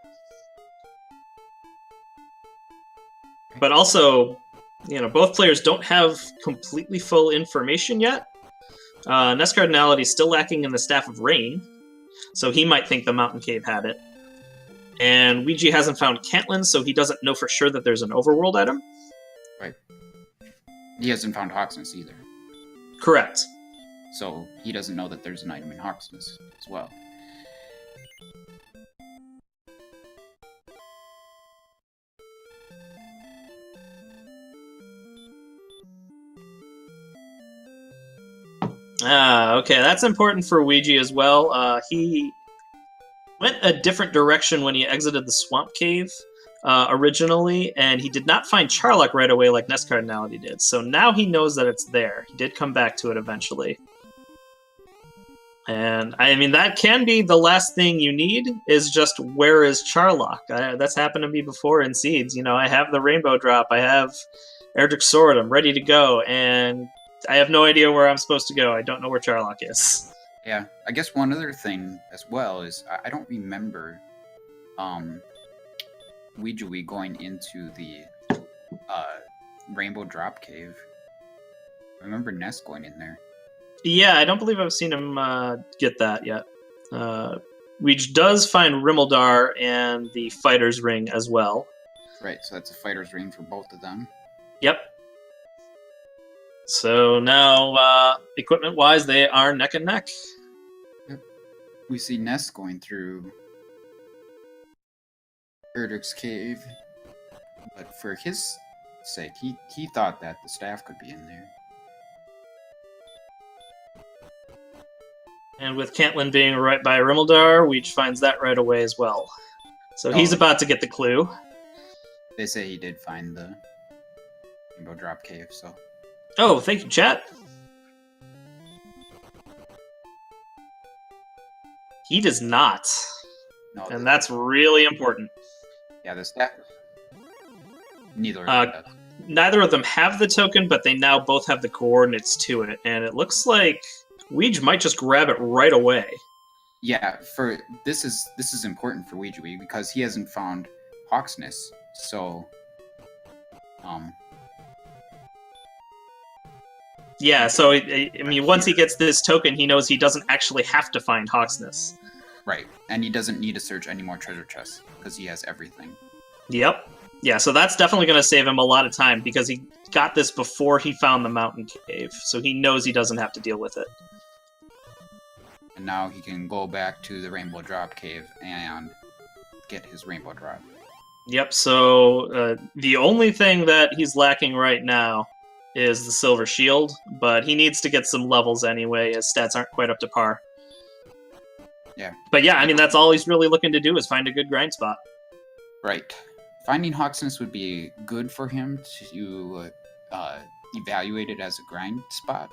But also, both players don't have completely full information yet. NESCardinality is still lacking in the Staff of Rain, so he might think the mountain cave had it. And Ouija hasn't found Cantlin, so he doesn't know for sure that there's an overworld item. Right. He hasn't found Hawksness either. Correct. So he doesn't know that there's an item in Hawksness as well. Okay, that's important for Ouija as well. He went a different direction when he exited the swamp cave originally, and he did not find Charlock right away like NESCardinality did. So now he knows that it's there. He did come back to it eventually. And, I mean, that can be the last thing you need, is just, where is Charlock? That's happened to me before in Seeds. I have the Rainbow Drop, I have Erdrick's Sword, I'm ready to go, and I have no idea where I'm supposed to go. I don't know where Charlock is. Yeah, I guess one other thing as well is I don't remember Ouijawii going into the Rainbow Drop Cave. I remember Ness going in there. Yeah, I don't believe I've seen him get that yet. Ouija does find Rimmildar and the Fighter's Ring as well. Right, so that's a Fighter's Ring for both of them. Yep. So now, equipment-wise, they are neck and neck. Yep. We see Ness going through Erdrick's cave, but for his sake, he thought that the staff could be in there. And with Cantlin being right by Rimmildar, Weech finds that right away as well. So he's about to get the clue. They say he did find the Rainbow Drop Cave, so... Oh, thank you, chat. He does not. No, and that's really important. Yeah, the staff... Neither of them does. Neither of them have the token, but they now both have the coordinates to it. And it looks like Ouija might just grab it right away. Yeah, this is important for Ouijawii because he hasn't found Hawksness, so yeah, so I mean, once he gets this token, he knows he doesn't actually have to find Hawksness. Right, and he doesn't need to search any more treasure chests because he has everything. Yep. Yeah, so that's definitely going to save him a lot of time because he got this before he found the mountain cave, so he knows he doesn't have to deal with it. And now he can go back to the Rainbow Drop Cave and get his Rainbow Drop. Yep, so the only thing that he's lacking right now is the Silver Shield, but he needs to get some levels anyway, his stats aren't quite up to par. Yeah. But yeah, I mean, that's all he's really looking to do is find a good grind spot. Right. Finding Hawksness would be good for him to evaluate it as a grind spot,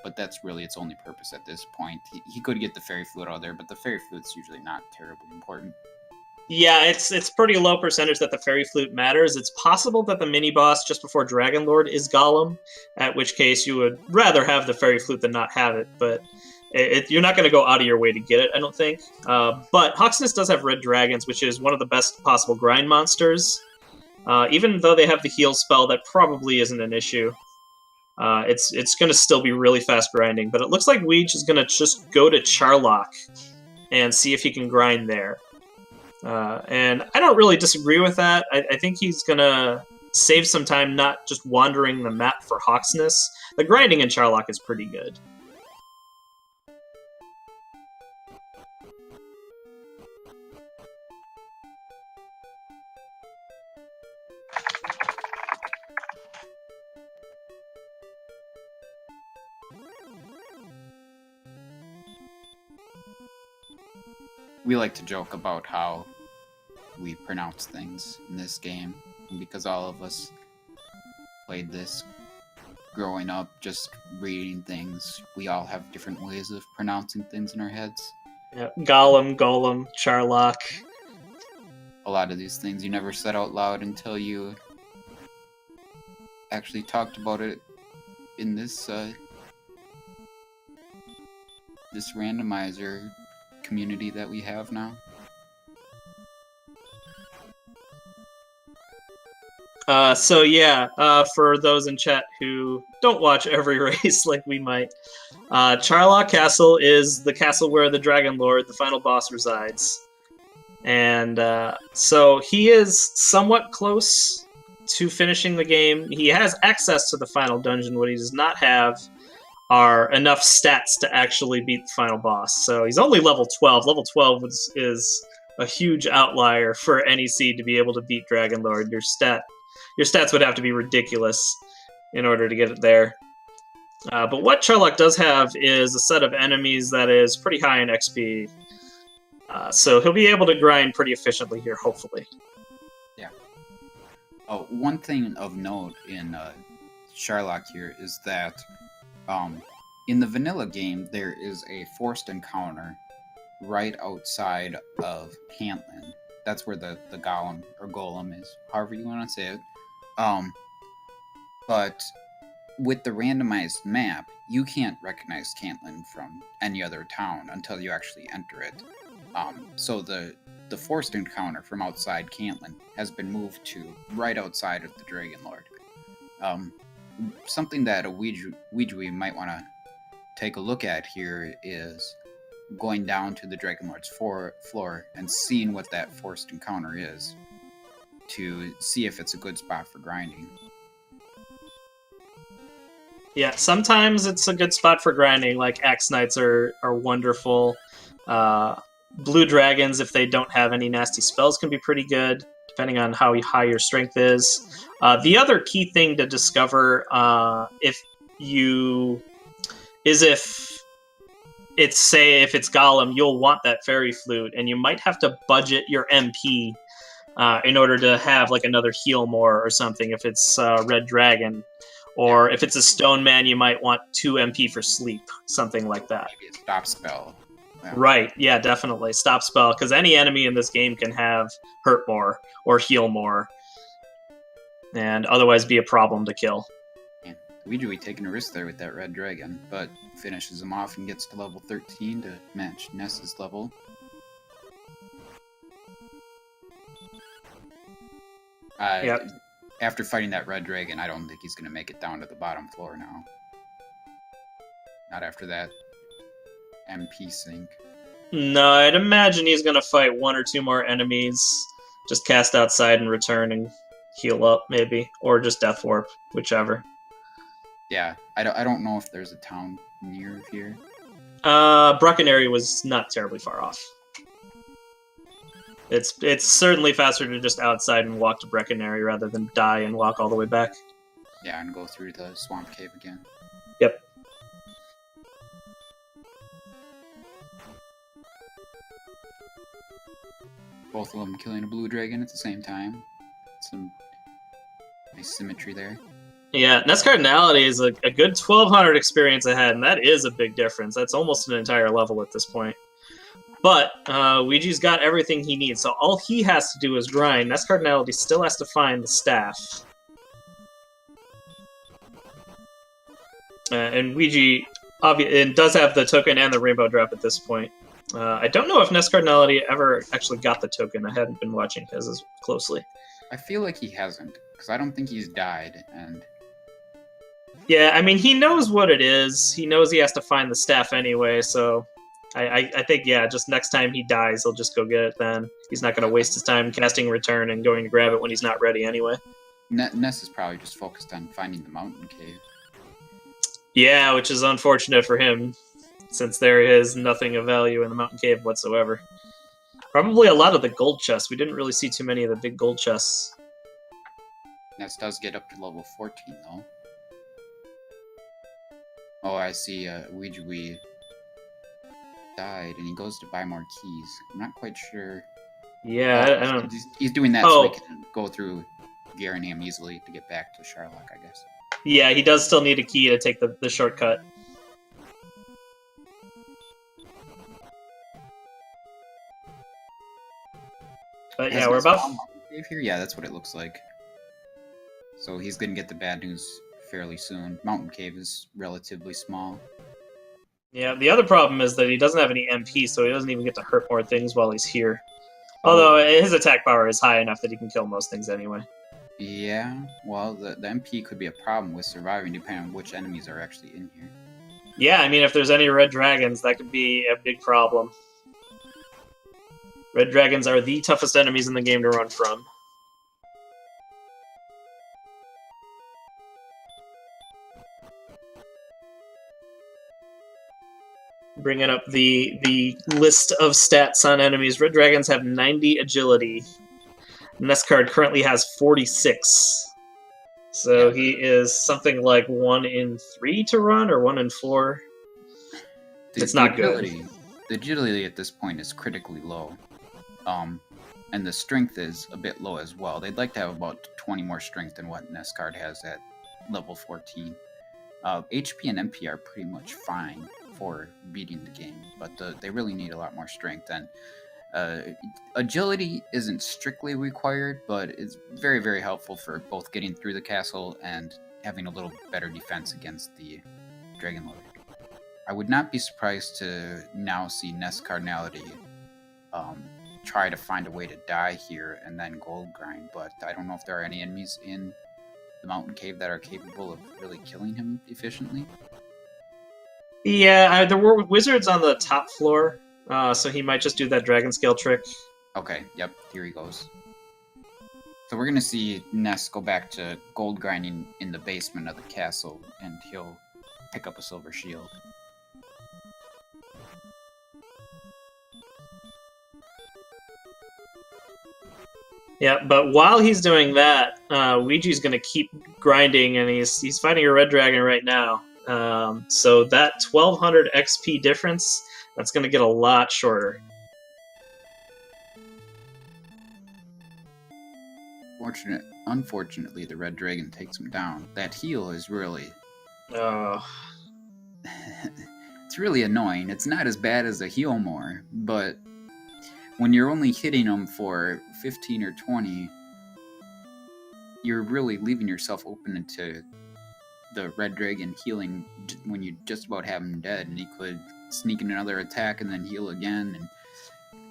but that's really its only purpose at this point. He could get the Fairy Flute out there, but the Fairy Flute's usually not terribly important. Yeah, it's pretty low percentage that the Fairy Flute matters. It's possible that the mini-boss just before Dragon Lord is Gollum, at which case you would rather have the Fairy Flute than not have it, but you're not going to go out of your way to get it, I don't think. But Hawksness does have Red Dragons, which is one of the best possible grind monsters. Even though they have the heal spell, that probably isn't an issue. It's going to still be really fast grinding, but it looks like Weech is going to just go to Charlock and see if he can grind there. And I don't really disagree with that. I think he's going to save some time not just wandering the map for Hawksness. The grinding in Charlock is pretty good. We like to joke about how we pronounce things in this game, and because all of us played this growing up, just reading things, we all have different ways of pronouncing things in our heads. Yeah, Golem, Charlock. A lot of these things you never said out loud until you actually talked about it in this this randomizer community that we have now. For those in chat who don't watch every race like we might, Charlock Castle is the castle where the Dragon Lord, the final boss, resides. And so he is somewhat close to finishing the game. He has access to the final dungeon. What he does not have are enough stats to actually beat the final boss. So he's only level 12. Level 12 is a huge outlier for NEC to be able to beat Dragon Lord. Your stats would have to be ridiculous in order to get it there. But what Charlock does have is a set of enemies that is pretty high in XP. So he'll be able to grind pretty efficiently here, hopefully. Yeah. Oh, one thing of note in Charlock here is that in the vanilla game, there is a forced encounter right outside of Cantland. That's where the golem or golem is, however you want to say it. But with the randomized map, you can't recognize Cantland from any other town until you actually enter it. So the forced encounter from outside Cantland has been moved to right outside of the Dragon Lord. Something that a Ouijawii might want to take a look at here is going down to the Dragon Lord's floor and seeing what that forced encounter is to see if it's a good spot for grinding. Yeah, sometimes it's a good spot for grinding, like Axe Knights are wonderful. Blue Dragons, if they don't have any nasty spells, can be pretty good, depending on how high your strength is. The other key thing to discover if it's Golem, you'll want that Fairy Flute, and you might have to budget your MP in order to have like another heal more or something if it's Red Dragon. Or if it's a Stone Man, you might want 2 MP for sleep, something like that. Maybe a stop spell. Yeah. Right, yeah, definitely. Stop spell, because any enemy in this game can have hurt more or heal more, and otherwise be a problem to kill. Yeah. Ouijawii taking a risk there with that Red Dragon, but finishes him off and gets to level 13 to match Ness's level. Yep. After fighting that Red Dragon, I don't think he's going to make it down to the bottom floor now. Not after that MP sync. No, I'd imagine he's going to fight 1 or 2 more enemies, just cast outside and return and heal up, maybe. Or just Death Warp, whichever. Yeah, I don't know if there's a town near here. Bruckenary was not terribly far off. It's certainly faster to just outside and walk to Breckenary rather than die and walk all the way back. Yeah, and go through the swamp cave again. Yep. Both of them killing a blue dragon at the same time. Some nice symmetry there. Yeah, NESCardinality is a good 1200 experience ahead, and that is a big difference. That's almost an entire level at this point. But Ouija's got everything he needs, so all he has to do is grind. NESCardinality still has to find the staff. And Ouija does have the token and the rainbow drop at this point. I don't know if NESCardinality ever actually got the token. I hadn't been watching his as closely. I feel like he hasn't, because I don't think he's died, and... Yeah, I mean, he knows what it is. He knows he has to find the staff anyway, so... I think, yeah, just next time he dies, he'll just go get it then. He's not going to waste his time casting Return and going to grab it when he's not ready anyway. Ness is probably just focused on finding the mountain cave. Yeah, which is unfortunate for him, since there is nothing of value in the mountain cave whatsoever. Probably a lot of the gold chests. We didn't really see too many of the big gold chests. Ness does get up to level 14, though. Oh, I see Ouijawii died, and he goes to buy more keys. I'm not quite sure. Yeah, I don't... He's doing that so he can go through Garinham easily to get back to Sharlock, I guess. Yeah, he does still need a key to take the shortcut. But yeah, we're about... Here? Yeah, that's what it looks like. So he's going to get the bad news fairly soon. Mountain Cave is relatively small. Yeah, the other problem is that he doesn't have any MP, so he doesn't even get to hurt more things while he's here. Although his attack power is high enough that he can kill most things anyway. Yeah, well, the MP could be a problem with surviving depending on which enemies are actually in here. Yeah, I mean, if there's any red dragons, that could be a big problem. Red dragons are the toughest enemies in the game to run from. Bringing up the list of stats on enemies. Red dragons have 90 agility. NESCard currently has 46. So he is something like 1 in 3 to run, or 1 in 4. It's not good. The agility at this point is critically low. And the strength is a bit low as well. They'd like to have about 20 more strength than what NESCard has at level 14. HP and MP are pretty much fine for beating the game, but they really need a lot more strength. And agility isn't strictly required, but it's very, very helpful for both getting through the castle and having a little better defense against the Dragon Lord. I would not be surprised to now see NESCardinality try to find a way to die here and then gold grind, but I don't know if there are any enemies in the mountain cave that are capable of really killing him efficiently. Yeah, there were wizards on the top floor, so he might just do that dragon scale trick. Okay, yep, here he goes. So we're going to see Ness go back to gold grinding in the basement of the castle, and he'll pick up a silver shield. Yeah, but while he's doing that, Ouija's going to keep grinding, and he's fighting a red dragon right now. So that 1200 XP difference, that's going to get a lot shorter. Unfortunately, the red dragon takes him down. That heal is really... Oh. It's really annoying. It's not as bad as a heal more, but when you're only hitting them for 15 or 20, you're really leaving yourself open to the red dragon healing when you just about have him dead, and he could sneak in another attack and then heal again, and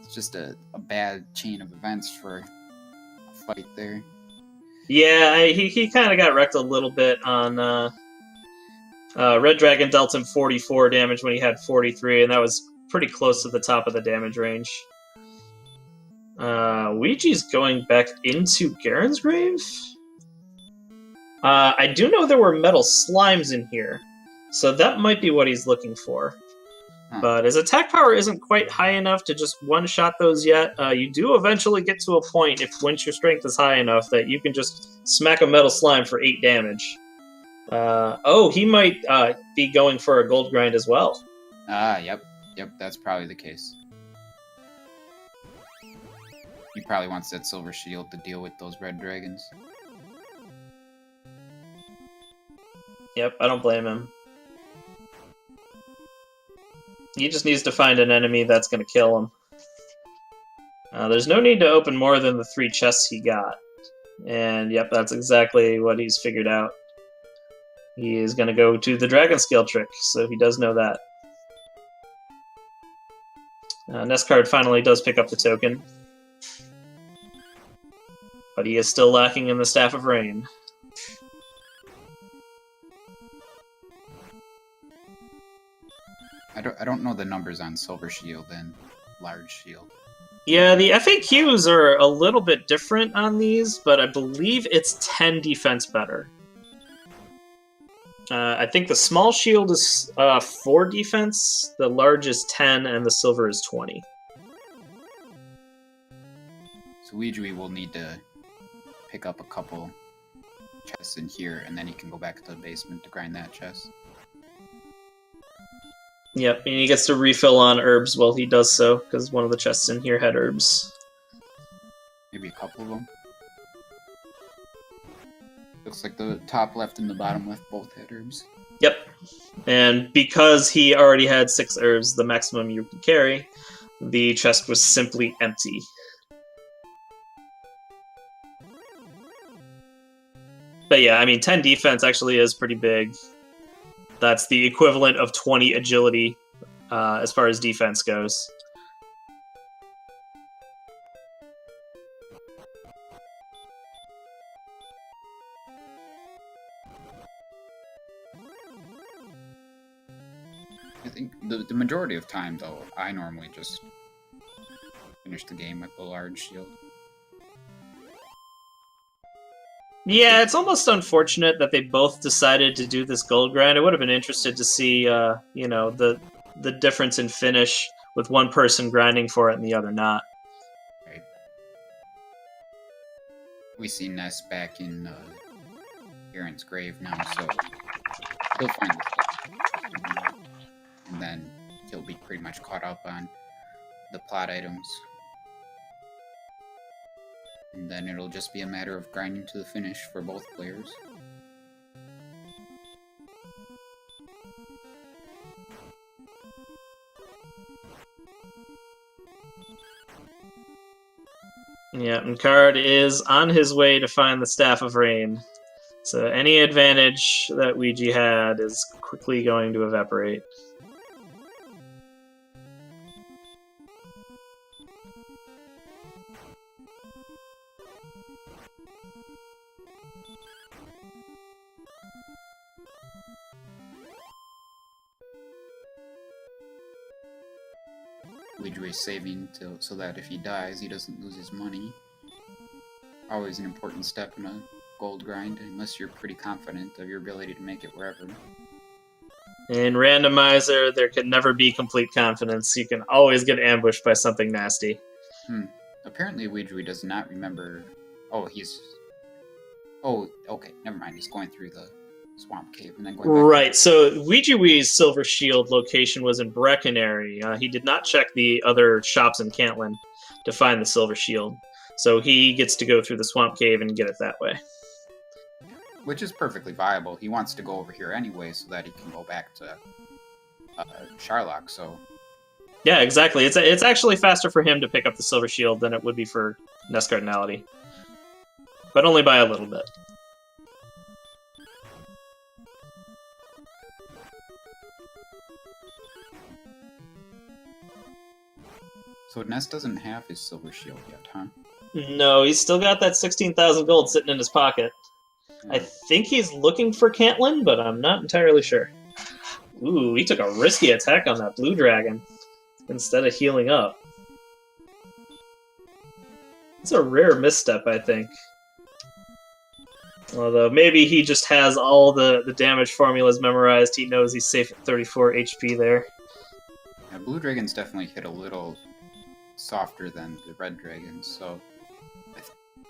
it's just a bad chain of events for a fight there. Yeah, he kind of got wrecked a little bit on... Red Dragon dealt him 44 damage when he had 43, and that was pretty close to the top of the damage range. Ouija's going back into Garen's grave? I do know there were metal slimes in here, so that might be what he's looking for. But his attack power isn't quite high enough to just one-shot those yet. You do eventually get to a point, once your strength is high enough, that you can just smack a metal slime for 8 damage. He might be going for a gold grind as well. Yep, that's probably the case. He probably wants that silver shield to deal with those red dragons. Yep, I don't blame him. He just needs to find an enemy that's going to kill him. There's no need to open more than the 3 chests he got. And yep, that's exactly what he's figured out. He is going to go to the dragon scale trick, so he does know that. NESCard finally does pick up the token. But he is still lacking in the Staff of Rain. I don't know the numbers on Silver Shield and Large Shield. Yeah, the FAQs are a little bit different on these, but I believe it's 10 defense better. I think the small shield is 4 defense, the large is 10, and the silver is 20. So Ouijawii will need to pick up a couple chests in here, and then he can go back to the basement to grind that chest. Yep, and he gets to refill on herbs while he does so, because one of the chests in here had herbs. Maybe a couple of them. Looks like the top left and the bottom left both had herbs. Yep, and because he already had 6 herbs, the maximum you could carry, the chest was simply empty. But yeah, I mean, 10 defense actually is pretty big. That's the equivalent of 20 agility as far as defense goes. I think the majority of time, though, I normally just finish the game with the large shield. Yeah, it's almost unfortunate that they both decided to do this gold grind. I would have been interested to see, you know, the difference in finish with one person grinding for it and the other not. Right. We see Ness back in Garen's grave now, so he'll find the stuff. And then he'll be pretty much caught up on the plot items. And then it'll just be a matter of grinding to the finish for both players. Yeah, NESCard is on his way to find the Staff of Rain. So any advantage that Ouija had is quickly going to evaporate. Ouijawii saving so that if he dies, he doesn't lose his money. Always an important step in a gold grind, unless you're pretty confident of your ability to make it wherever. In Randomizer, there can never be complete confidence. You can always get ambushed by something nasty. Apparently Ouijawii does not remember... Oh, he's... Oh, okay, never mind. He's going through the swamp cave and then going back. Right, so Ouijawii's Silver Shield location was in Brecconary. He did not check the other shops in Cantlin to find the Silver Shield. So he gets to go through the swamp cave and get it that way. Which is perfectly viable. He wants to go over here anyway so that he can go back to Sharlock, so... Yeah, exactly. It's actually faster for him to pick up the Silver Shield than it would be for NESCardinality. But only by a little bit. So Ness doesn't have his Silver Shield yet, huh? No, he's still got that 16,000 gold sitting in his pocket. Yeah. I think he's looking for Cantlin, but I'm not entirely sure. Ooh, he took a risky attack on that blue dragon instead of healing up. It's a rare misstep, I think. Although maybe he just has all the damage formulas memorized. He knows he's safe at 34 HP there. Yeah, blue dragons definitely hit a little softer than the red dragons, so I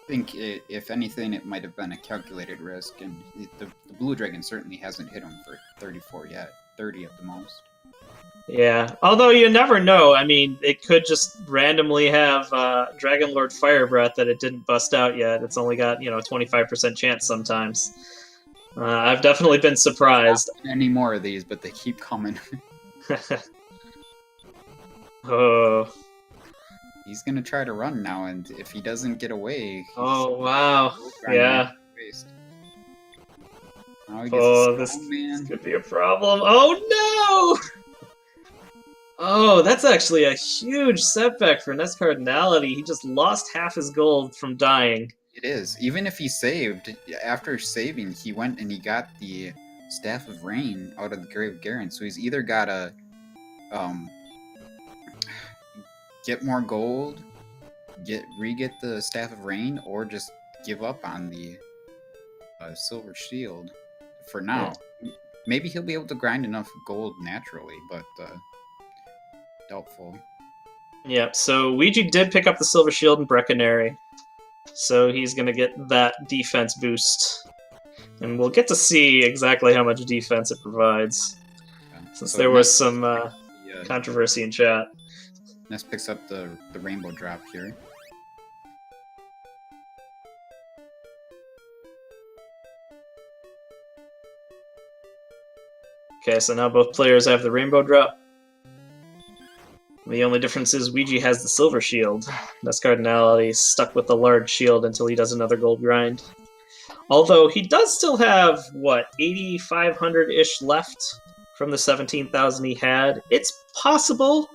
think if anything it might have been a calculated risk, and the blue dragon certainly hasn't hit him for 34 yet, 30 at the most. Yeah, although you never know. I mean, it could just randomly have Dragon Lord Fire Breath that it didn't bust out yet. It's only got, 25% chance sometimes. I've definitely been surprised. Not any more of these, but they keep coming. Oh. He's gonna try to run now, and if he doesn't get away... Oh, wow. Yeah. This could be a problem. Oh, no! Oh, that's actually a huge setback for NESCardinality. He just lost half his gold from dying. It is. Even if he saved, after saving, he went and he got the Staff of Rain out of the Grave of Garen, so he's either got to um, get more gold, re-get the Staff of Rain, or just give up on the Silver Shield for now. Maybe he'll be able to grind enough gold naturally, but doubtful. Yep, so Ouija did pick up the Silver Shield in Brecconary, so he's going to get that defense boost. And we'll get to see exactly how much defense it provides, since there was some controversy in chat. Ness picks up the rainbow drop here. Okay, so now both players have the rainbow drop. The only difference is Ouija has the silver shield. NESCardinality is stuck with the large shield until he does another gold grind. Although he does still have, what, 8,500-ish left from the 17,000 he had. It's possible,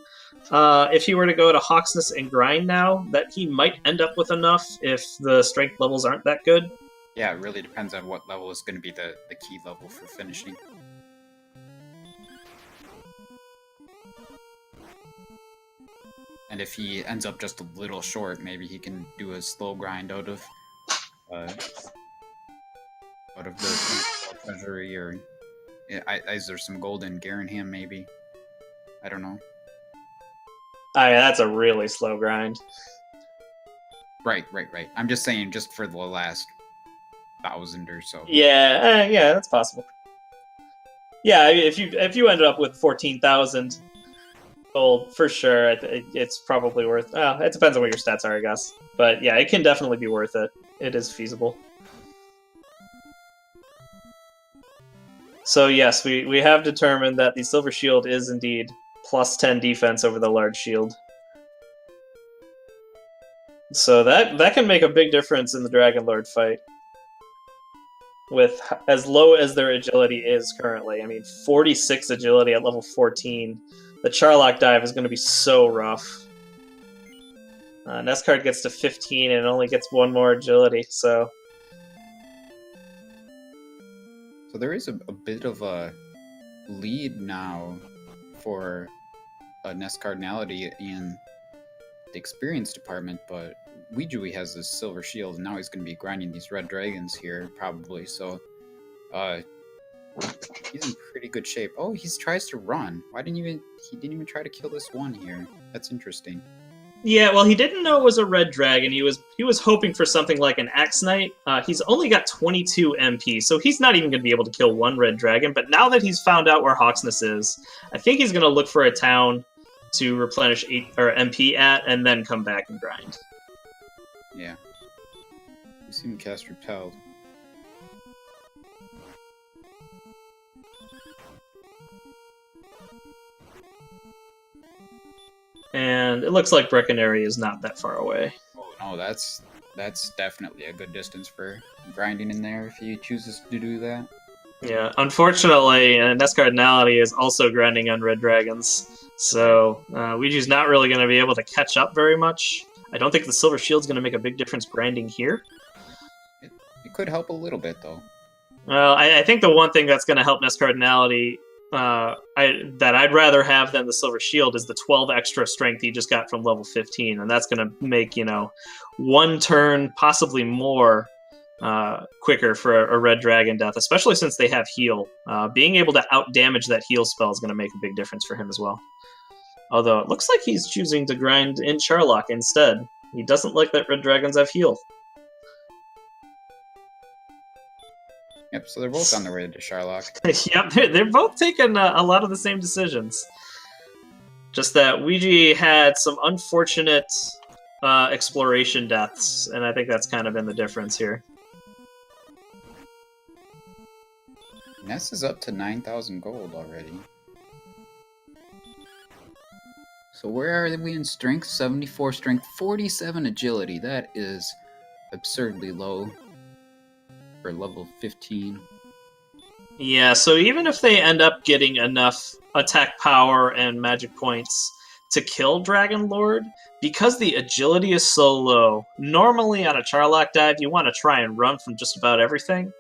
if he were to go to Hawksness and grind now, that he might end up with enough if the strength levels aren't that good. Yeah, it really depends on what level is going to be the key level for finishing. And if he ends up just a little short, maybe he can do a slow grind out of the treasury, or is there some gold in Garanham? Maybe, I don't know. Oh yeah, that's a really slow grind. Right. I'm just saying, just for the last 1,000 or so. Yeah, that's possible. Yeah, if you ended up with 14,000 gold, for sure, it's probably worth. It depends on what your stats are, I guess. But yeah, it can definitely be worth it. It is feasible. So yes, we have determined that the Silver Shield is indeed plus 10 defense over the large shield. So that can make a big difference in the Dragon Lord fight. With as low as their agility is currently. I mean, 46 agility at level 14. The Charlock dive is going to be so rough. NESCard gets to 15 and only gets one more agility, so... So there is a bit of a lead now for NESCardinality in the experience department, but Ouijawii has this silver shield, and now he's going to be grinding these red dragons here, probably, so he's in pretty good shape. Oh, he tries to run. He didn't even try to kill this one here. That's interesting. Yeah, well, he didn't know it was a red dragon. He was hoping for something like an Axe Knight. He's only got 22 MP, so he's not even going to be able to kill one red dragon. But now that he's found out where Hawksness is, I think he's going to look for a town to replenish MP at, and then come back and grind. Yeah. You see him cast Repelled. And it looks like Brecconary is not that far away. Oh no, that's definitely a good distance for grinding in there if he chooses to do that. Yeah, unfortunately, NESCardinality is also grinding on red dragons, so Ouija's not really going to be able to catch up very much. I don't think the Silver Shield's going to make a big difference grinding here. It could help a little bit, though. Well, I think the one thing that's going to help NESCardinality that I'd rather have than the Silver Shield is the 12 extra strength he just got from level 15, and that's going to make, one turn, possibly more, quicker for a red dragon death, especially since they have heal. Being able to out-damage that heal spell is going to make a big difference for him as well. Although it looks like he's choosing to grind in Charlock instead. He doesn't like that red dragons have heal. Yep, so they're both on their way to Charlock. Yep, they're both taking a lot of the same decisions. Just that Ouija had some unfortunate exploration deaths, and I think that's kind of been the difference here. Ness is up to 9,000 gold already. So where are we in strength? 74 strength, 47 agility. That is absurdly low for level 15. Yeah, so even if they end up getting enough attack power and magic points to kill Dragon Lord, because the agility is so low, normally on a Charlock dive you want to try and run from just about everything.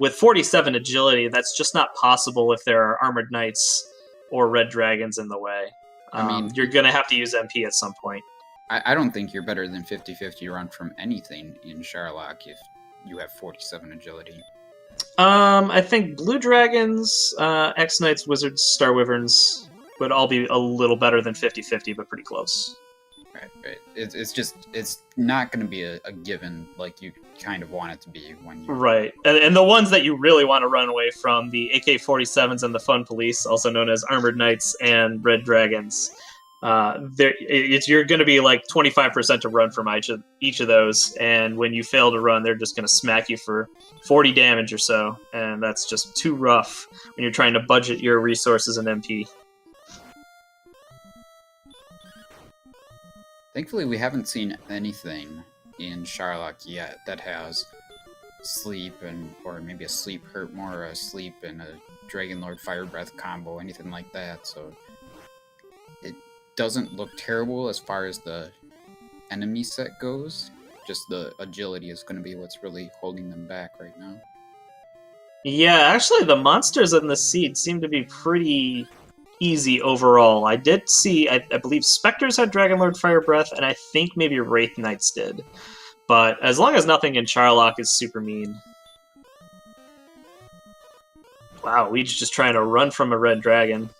With 47 agility, that's just not possible if there are armored knights or red dragons in the way. I mean, you're going to have to use MP at some point. I don't think you're better than 50-50 run from anything in Sharlock if you have 47 agility. I think blue dragons, X-Knights, Wizards, Star Wyverns would all be a little better than 50-50, but pretty close. Right. It's not going to be a given like you kind of want it to be when you... Right. And the ones that you really want to run away from, the AK-47s and the Fun Police, also known as Armored Knights and Red Dragons, you're going to be like 25% to run from each of those, and when you fail to run, they're just going to smack you for 40 damage or so, and that's just too rough when you're trying to budget your resources and MP. Thankfully, we haven't seen anything in Sharlock yet that has sleep or maybe a sleep hurt more, or a sleep and a Dragon Lord Fire Breath combo, anything like that. So it doesn't look terrible as far as the enemy set goes. Just the agility is going to be what's really holding them back right now. Yeah, actually, the monsters in the seed seem to be pretty easy overall. I did see, I believe Spectres had Dragon Lord Fire Breath, and I think maybe Wraith Knights did. But as long as nothing in Sharlock is super mean. Wow, Ouija's just trying to run from a red dragon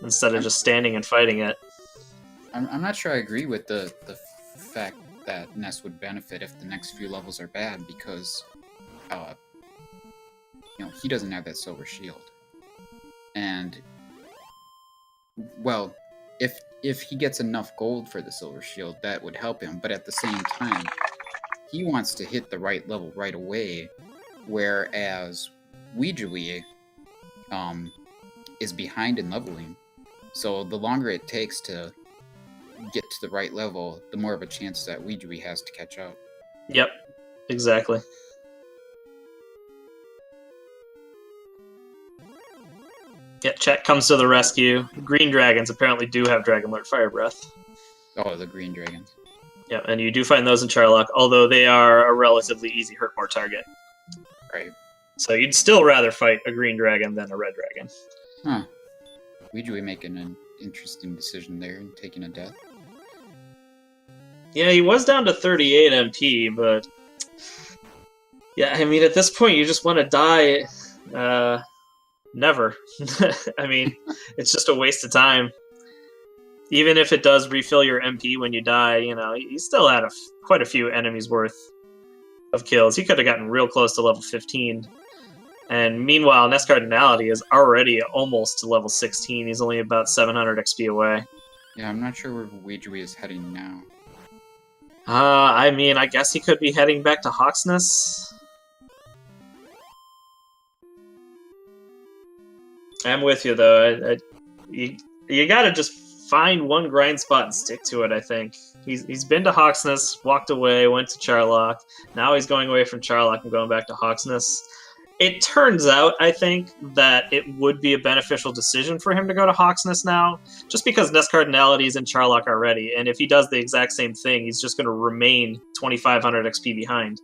instead of just standing and fighting it. I'm not sure I agree with the fact that Ness would benefit if the next few levels are bad, because he doesn't have that silver shield. And well, if he gets enough gold for the silver shield, that would help him, but at the same time, he wants to hit the right level right away, whereas Ouijawii is behind in leveling. So the longer it takes to get to the right level, the more of a chance that Ouijawii has to catch up. Yep, exactly. Yeah, chat comes to the rescue. Green dragons apparently do have Dragon Lord Fire Breath. Oh, the green dragons. Yeah, and you do find those in Sharlock, although they are a relatively easy hurt more target. Right. So you'd still rather fight a green dragon than a red dragon. Huh. Ouijawii making an interesting decision there and taking a death. Yeah, he was down to 38 MP, but yeah, I mean, at this point, you just want to die. Never. I mean, it's just a waste of time. Even if it does refill your MP when you die, you still had quite a few enemies worth of kills. He could have gotten real close to level 15. And meanwhile, NESCardinality is already almost to level 16. He's only about 700 XP away. Yeah, I'm not sure where Ouijawii is heading now. I mean, I guess he could be heading back to Hawksness. I'm with you, though. You gotta just find one grind spot and stick to it, I think. He's been to Hawksness, walked away, went to Sharlock. Now he's going away from Sharlock and going back to Hawksness. It turns out, I think, that it would be a beneficial decision for him to go to Hawksness now, just because NESCardinality is in Sharlock already, and if he does the exact same thing, he's just going to remain 2,500 XP behind.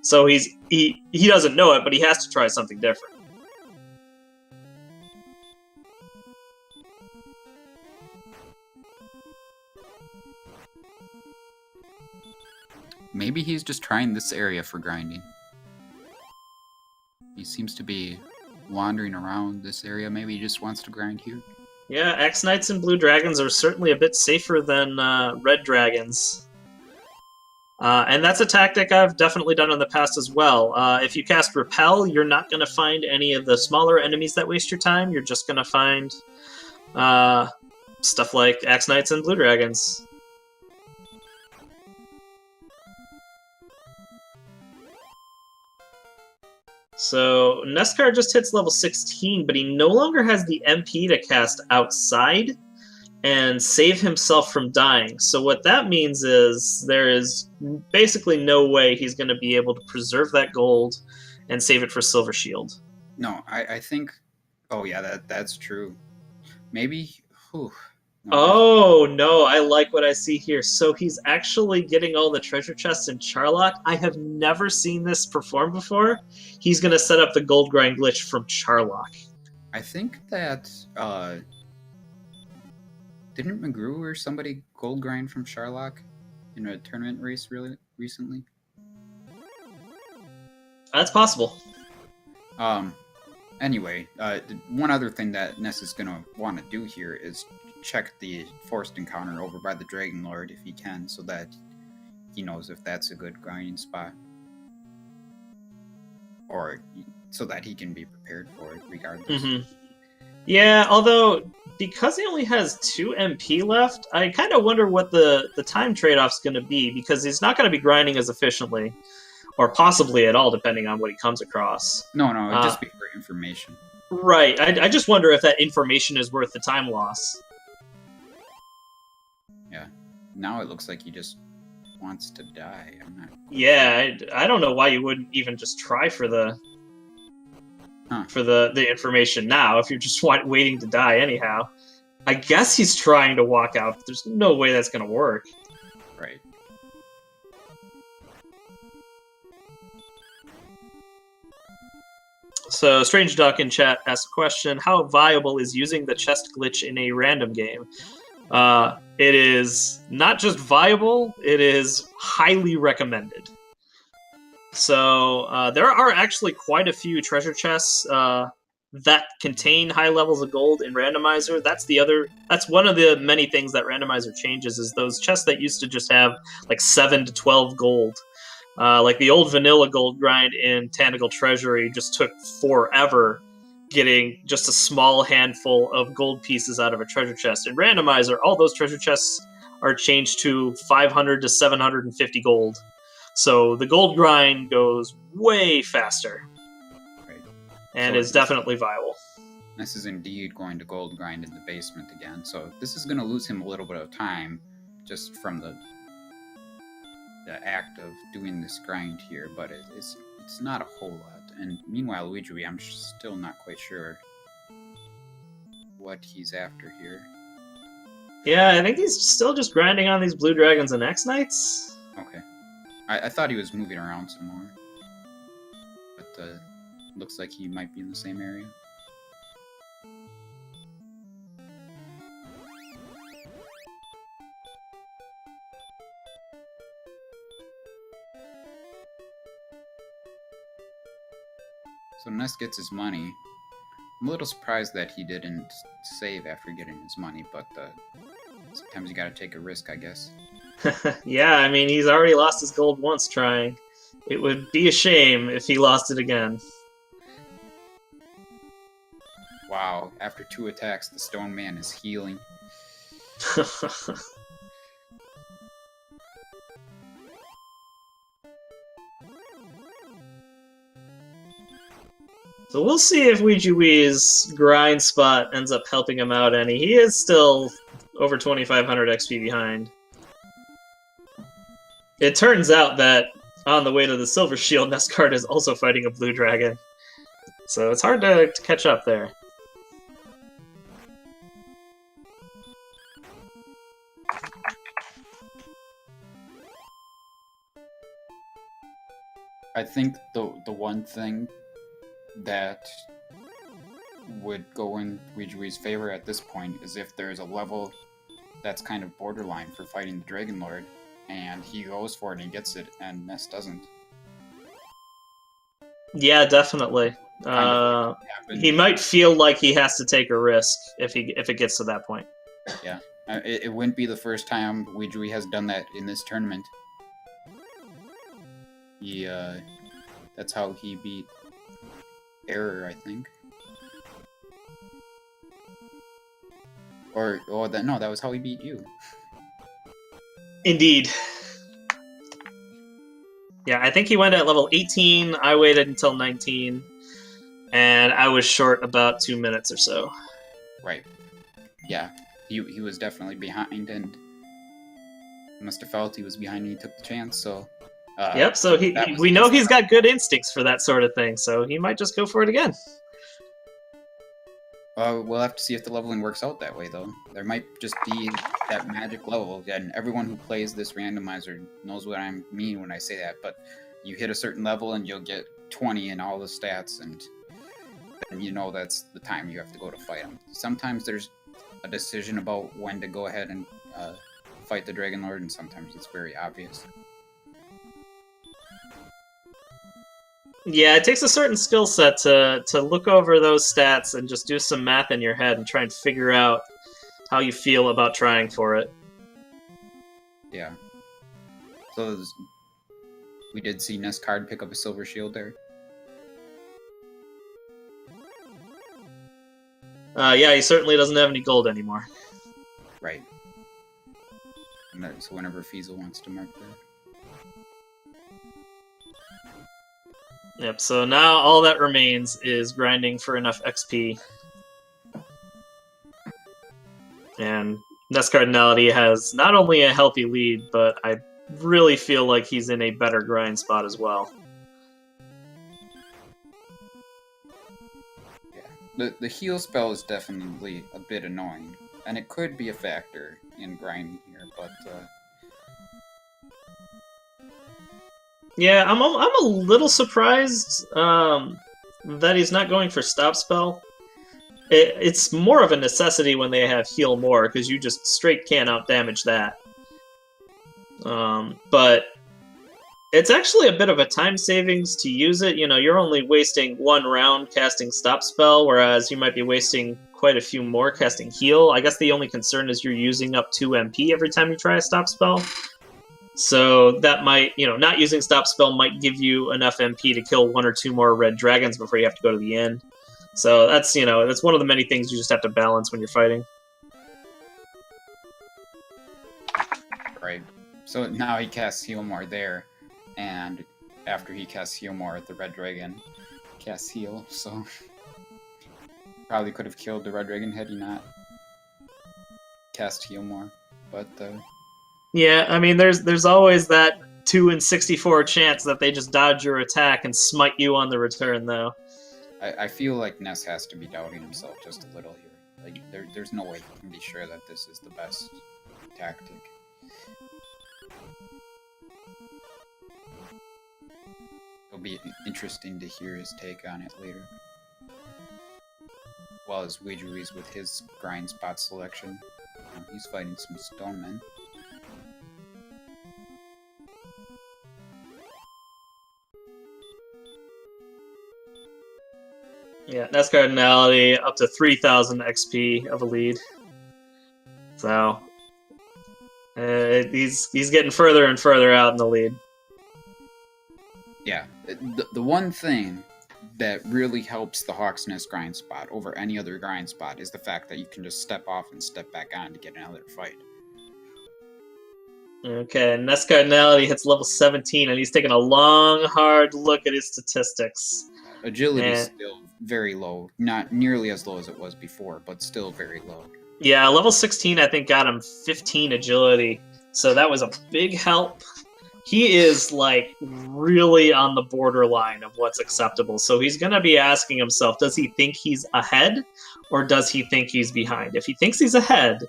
So he doesn't know it, but he has to try something different. Maybe he's just trying this area for grinding. He seems to be wandering around this area. Maybe he just wants to grind here. Yeah, X-Knights and Blue Dragons are certainly a bit safer than Red Dragons. And that's a tactic I've definitely done in the past as well. If you cast Repel, you're not going to find any of the smaller enemies that waste your time. You're just going to find stuff like X-Knights and Blue Dragons. So NESCard just hits level 16, but he no longer has the MP to cast outside and save himself from dying. So what that means is there is basically no way he's going to be able to preserve that gold and save it for Silver Shield. No, I think... Oh, yeah, that's true. Maybe... Whew. Oh, no, I like what I see here. So he's actually getting all the treasure chests in Sharlock. I have never seen this performed before. He's going to set up the gold grind glitch from Sharlock. I think that Didn't McGrew or somebody gold grind from Sharlock in a tournament race really recently? That's possible. Anyway, one other thing that Ness is going to want to do here is check the forced encounter over by the Dragon Lord if he can, so that he knows if that's a good grinding spot. Or so that he can be prepared for it regardless. Mm-hmm. Yeah, although, because he only has 2 MP left, I kind of wonder what the time trade-off's going to be, because he's not going to be grinding as efficiently, or possibly at all, depending on what he comes across. No, it'd just be for information. Right, I just wonder if that information is worth the time loss. Yeah, now it looks like he just wants to die. I'm not... Yeah, I don't know why you wouldn't even just try for the information now if you're just waiting to die anyhow. I guess he's trying to walk out, but there's no way that's going to work. Right. So, Strange Duck in chat asked a question: how viable is using the chest glitch in a random game? It is not just viable, it is highly recommended. So, there are actually quite a few treasure chests that contain high levels of gold in Randomizer. That's one of the many things that Randomizer changes, is those chests that used to just have like 7 to 12 gold. Like the old vanilla gold grind in Tentacle Treasury just took forever getting just a small handful of gold pieces out of a treasure chest. In Randomizer, all those treasure chests are changed to 500 to 750 gold. So the gold grind goes way faster. Right. And So is definitely viable. This is indeed going to gold grind in the basement again. So this is going to lose him a little bit of time just from the act of doing this grind here, but it's not a whole lot. And meanwhile, Ouijawii, I'm still not quite sure what he's after here. Yeah, I think he's still just grinding on these blue dragons and X-Knights. Okay. I thought he was moving around some more. But looks like he might be in the same area. So Ness gets his money. I'm a little surprised that he didn't save after getting his money, but sometimes you gotta take a risk, I guess. Yeah, I mean, he's already lost his gold once trying. It would be a shame if he lost it again. Wow, after 2 attacks, the Stone Man is healing. So we'll see if Ouijawii's grind spot ends up helping him out any. He is still over 2,500 XP behind. It turns out that on the way to the Silver Shield, NESCard is also fighting a blue dragon. So it's hard to catch up there. I think the one thing that would go in Ouijawii's favor at this point is if there's a level that's kind of borderline for fighting the Dragon Lord, and he goes for it and he gets it, and Ness doesn't. Yeah, definitely. He might feel like he has to take a risk if it gets to that point. Yeah, it wouldn't be the first time Ouijawii has done that in this tournament. That's how he beat Error, I think. No, that was how he beat you. Indeed. Yeah, I think he went at level 18, I waited until 19, and I was short about 2 minutes or so. Right. Yeah, he was definitely behind, and must have felt he was behind and he took the chance, so... Yep, so we know he's got good instincts for that sort of thing, so he might just go for it again. We'll have to see if the leveling works out that way, though. There might just be that magic level, and everyone who plays this randomizer knows what I mean when I say that, but you hit a certain level and you'll get 20 in all the stats, and you know that's the time you have to go to fight him. Sometimes there's a decision about when to go ahead and fight the Dragon Lord, and sometimes it's very obvious. Yeah, it takes a certain skill set to look over those stats and just do some math in your head and try and figure out how you feel about trying for it. Yeah. So we did see NESCard pick up a silver shield there. Yeah, he certainly doesn't have any gold anymore. Right. And so whenever Fiesel wants to mark that. Yep, so now all that remains is grinding for enough XP. And NESCardinality has not only a healthy lead, but I really feel like he's in a better grind spot as well. Yeah, the heal spell is definitely a bit annoying, and it could be a factor in grinding here, but... Yeah, I'm a little surprised that he's not going for stop spell. It's more of a necessity when they have heal more, because you just straight can't out damage that. But it's actually a bit of a time savings to use it. You know, you're only wasting 1 round casting stop spell, whereas you might be wasting quite a few more casting heal. I guess the only concern is you're using up 2 MP every time you try a stop spell. So that might, not using stop spell might give you enough MP to kill 1 or 2 more red dragons before you have to go to the end. So that's, that's one of the many things you just have to balance when you're fighting. Right. So now he casts heal more there, and after he casts heal more, the red dragon casts heal, so probably could have killed the red dragon had he not cast heal more, but yeah, I mean, there's always that 2 in 64 chance that they just dodge your attack and smite you on the return, though. I feel like Ness has to be doubting himself just a little here. Like, there's no way he can be sure that this is the best tactic. It'll be interesting to hear his take on it later. Well as Ouijawii with his grind spot selection. He's fighting some stone men. Yeah, NESCardinality up to 3,000 XP of a lead. So he's getting further and further out in the lead. Yeah, the one thing that really helps the Hawk's Nest grind spot over any other grind spot is the fact that you can just step off and step back on to get another fight. Okay, NESCardinality hits level 17, and he's taking a long, hard look at his statistics. Agility is still very low. Not nearly as low as it was before, but still very low. Yeah, level 16 I think got him 15 agility, so that was a big help. He is, like, really on the borderline of what's acceptable, so he's going to be asking himself, does he think he's ahead, or does he think he's behind? If he thinks he's ahead,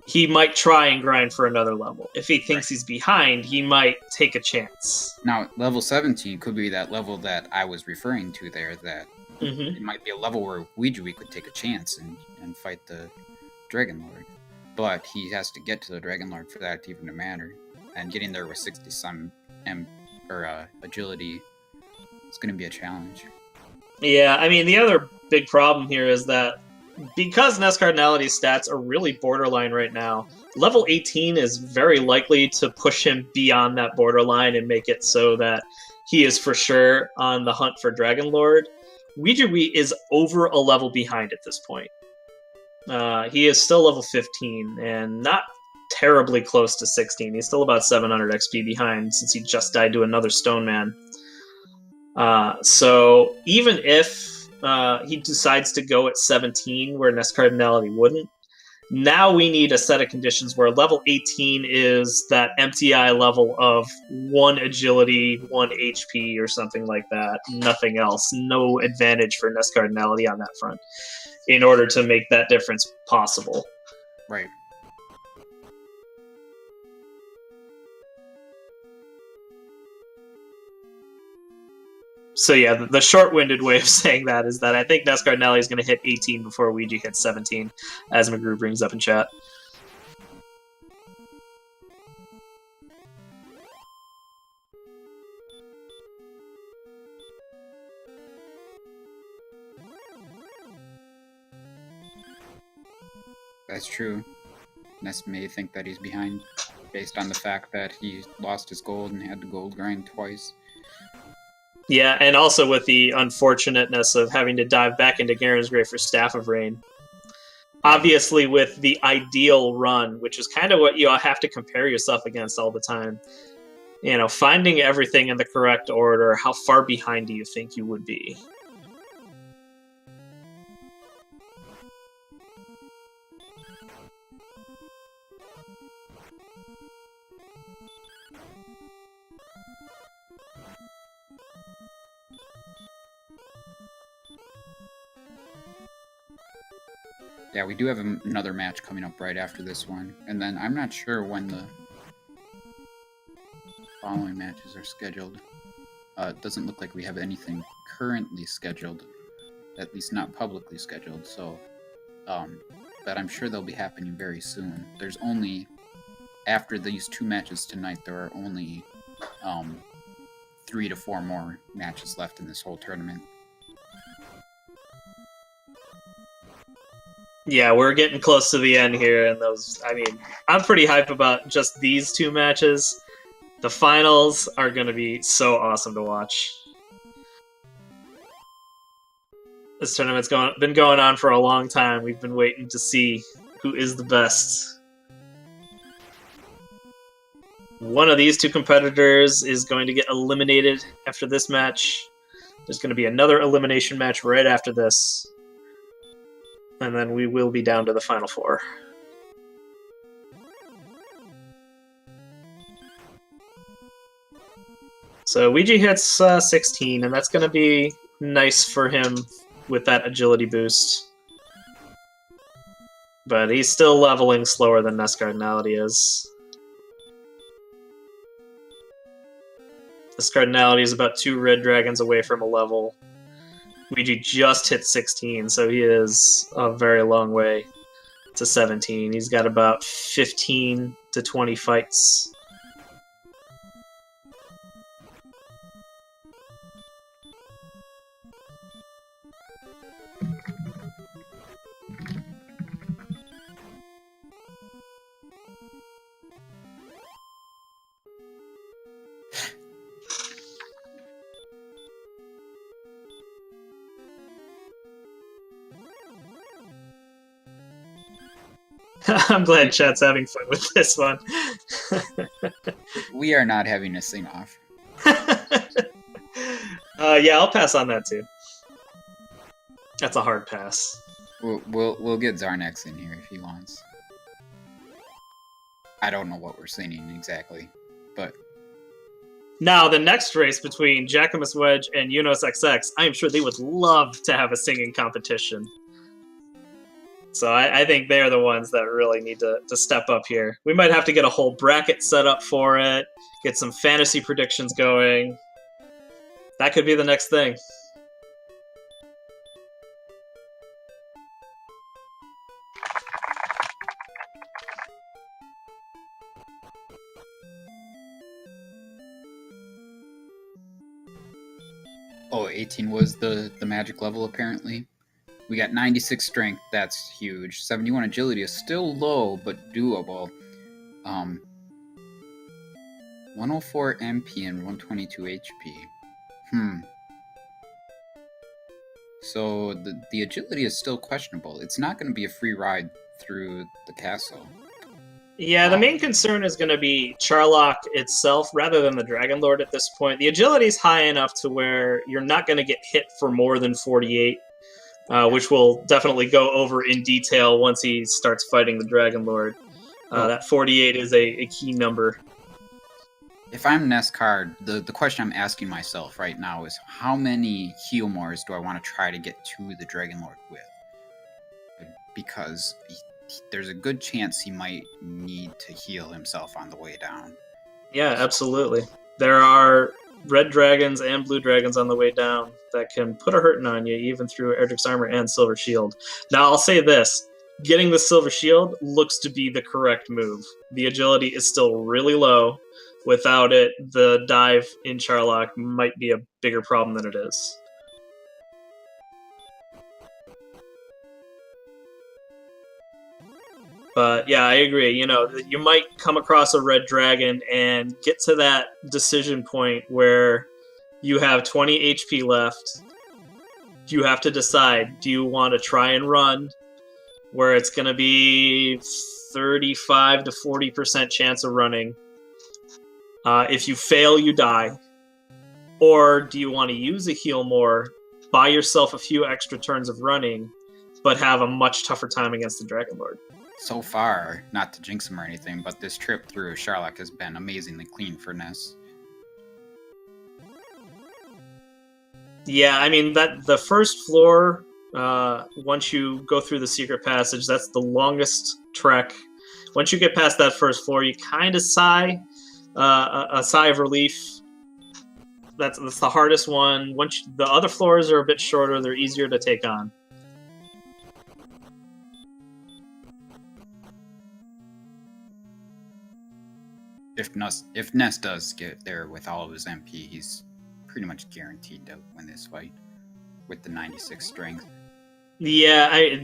he might try and grind for another level. If he thinks he's behind, he might take a chance. Now, level 17 could be that level that I was referring to there, that it might be a level where Ouijawii could take a chance and fight the Dragon Lord. But he has to get to the Dragon Lord for that even to matter. And getting there with 60-some agility is going to be a challenge. Yeah, I mean, the other big problem here is that because NESCardinality's stats are really borderline right now, level 18 is very likely to push him beyond that borderline and make it so that he is for sure on the hunt for Dragon Lord. Ouijawii is over a level behind at this point. He is still level 15 and not terribly close to 16. He's still about 700 XP behind since he just died to another Stone Man. So even if he decides to go at 17 where NESCardinality wouldn't, now we need a set of conditions where level 18 is that MTI level of 1 agility, 1 HP, or something like that. Nothing else. No advantage for NESCardinality on that front in order to make that difference possible. Right. So yeah, the short-winded way of saying that is that I think NESCardinality is going to hit 18 before Ouija hits 17, as McGrew brings up in chat. That's true. Ness may think that he's behind based on the fact that he lost his gold and had to gold grind twice. Yeah, and also with the unfortunateness of having to dive back into Garen's Grave for Staff of Rain. Obviously, with the ideal run, which is kind of what you have to compare yourself against all the time, you know, finding everything in the correct order, how far behind do you think you would be? Yeah, we do have another match coming up right after this one. And then I'm not sure when the following matches are scheduled. It doesn't look like we have anything currently scheduled, at least not publicly scheduled, so but I'm sure they'll be happening very soon. There's only, after these 2 matches tonight, there are only 3 to 4 more matches left in this whole tournament. Yeah, we're getting close to the end here, and those, I mean, I'm pretty hype about just these 2 matches. The finals are going to be so awesome to watch. This tournament's been going on for a long time. We've been waiting to see who is the best. One of these 2 competitors is going to get eliminated after this match. There's going to be another elimination match right after this. And then we will be down to the final 4. So Ouija hits 16, and that's going to be nice for him with that agility boost. But he's still leveling slower than NESCardinality is. NESCardinality is about 2 red dragons away from a level. Ouija just hit 16, so he is a very long way to 17. He's got about 15 to 20 fights. I'm glad chat's having fun with this one. We are not having a sing-off. Yeah, I'll pass on that too. That's a hard pass. We'll get Zarnex in here if he wants. I don't know what we're singing exactly, but now the next race between Jacquemus Wedge and Unos XX, I am sure they would love to have a singing competition. So I think they're the ones that really need to step up here. We might have to get a whole bracket set up for it, get some fantasy predictions going. That could be the next thing. Oh, 18 was the magic level, apparently. We got 96 strength, that's huge. 71 agility is still low, but doable. 104 MP and 122 HP. So the agility is still questionable. It's not going to be a free ride through the castle. Yeah, the main concern is going to be Charlock itself rather than the Dragon Lord at this point. The agility is high enough to where you're not going to get hit for more than 48. Which we'll definitely go over in detail once he starts fighting the Dragon Lord. That 48 is a key number. If I'm NESCard, the question I'm asking myself right now is how many heal mores do I want to try to get to the Dragon Lord with? Because there's a good chance he might need to heal himself on the way down. Yeah, absolutely. There are red dragons and blue dragons on the way down that can put a hurting on you, even through Erdrick's armor and silver shield. Now, I'll say this. Getting the silver shield looks to be the correct move. The agility is still really low. Without it, the dive in Charlock might be a bigger problem than it is. But yeah, I agree. You know, you might come across a red dragon and get to that decision point where you have 20 HP left. You have to decide, do you want to try and run, where it's going to be 35 to 40% chance of running. If you fail, you die. Or do you want to use a heal more, buy yourself a few extra turns of running, but have a much tougher time against the Dragon Lord? So far, not to jinx him or anything, but this trip through Charlock has been amazingly clean for Ness. Yeah, I mean, the first floor, once you go through the secret passage, that's the longest trek. Once you get past that first floor, you kind of sigh, a sigh of relief. That's the hardest one. The other floors are a bit shorter, they're easier to take on. If Ness does get there with all of his MP, he's pretty much guaranteed to win this fight with the 96 strength. Yeah,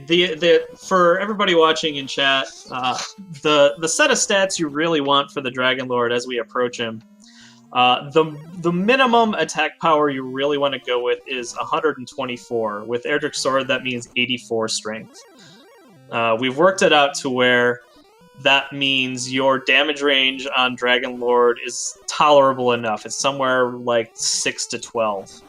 for everybody watching in chat, the set of stats you really want for the Dragon Lord as we approach him, the minimum attack power you really want to go with is 124. With Erdrick's Sword, that means 84 strength. We've worked it out to where that means your damage range on Dragon Lord is tolerable enough. It's somewhere like 6 to 12.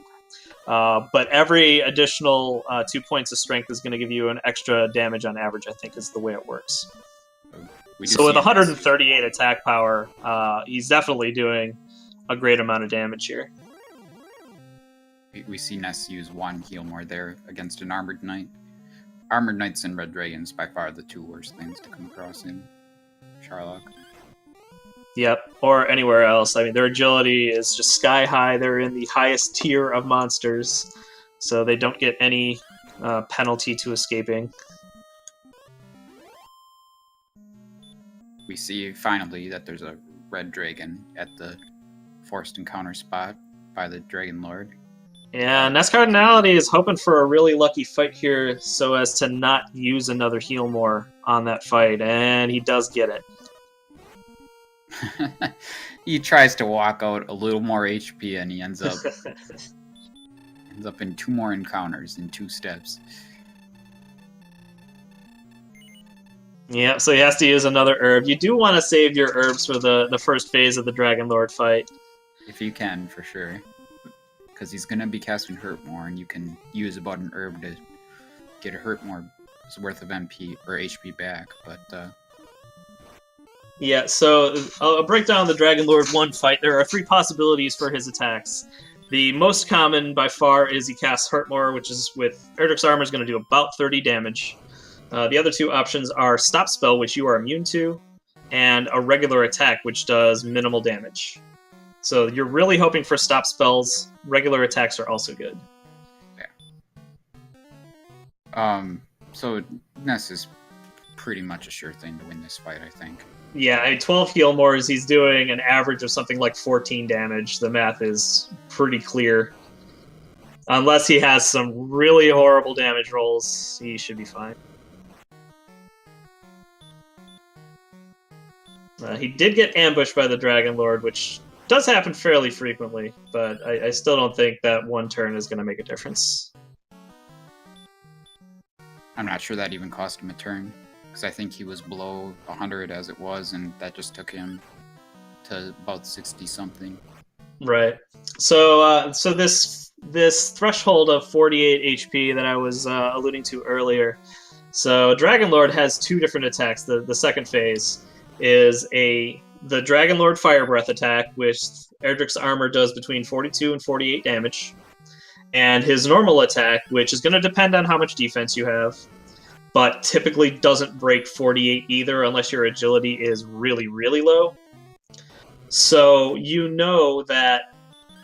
But every additional 2 points of strength is going to give you an extra damage on average, I think, is the way it works. So with 138 attack power, he's definitely doing a great amount of damage here. We see Ness use one heal more there against an Armored Knight. Armored Knights and Red Dragons, by far the two worst things to come across in Charlock. Yep, or anywhere else. I mean, their agility is just sky high. They're in the highest tier of monsters, so they don't get any penalty to escaping. We see finally that there's a red dragon at the forced encounter spot by the Dragon Lord. Yeah, NESCardinality is hoping for a really lucky fight here so as to not use another heal more on that fight, and he does get it. He tries to walk out a little more HP and he ends up in 2 more encounters in 2 steps. Yeah, so he has to use another herb. You do want to save your herbs for the first phase of the Dragon Lord fight. If you can, for sure. Because he's going to be casting Hurt More, and you can use about an herb to get a Hurt More's worth of MP or HP back, but... Yeah, so I'll break down the Dragon Lord 1 fight. There are 3 possibilities for his attacks. The most common, by far, is he casts Hurt More, which is with Erdrick's Armor, is going to do about 30 damage. The other 2 options are Stop Spell, which you are immune to, and a regular attack, which does minimal damage. So you're really hoping for Stop Spells. Regular attacks are also good. Yeah. So Ness is pretty much a sure thing to win this fight, I think. Yeah, I mean, 12 heal mores, he's doing an average of something like 14 damage. The math is pretty clear. Unless he has some really horrible damage rolls, he should be fine. He did get ambushed by the Dragon Lord, which does happen fairly frequently, but I still don't think that 1 turn is going to make a difference. I'm not sure that even cost him a turn, because I think he was below 100 as it was, and that just took him to about 60-something. Right. So this threshold of 48 HP that I was alluding to earlier. So Dragon Lord has 2 different attacks. The second phase is the Dragon Lord Fire Breath attack, which Erdrick's Armor does between 42 and 48 damage. And his normal attack, which is going to depend on how much defense you have, but typically doesn't break 48 either unless your agility is really, really low. So you know that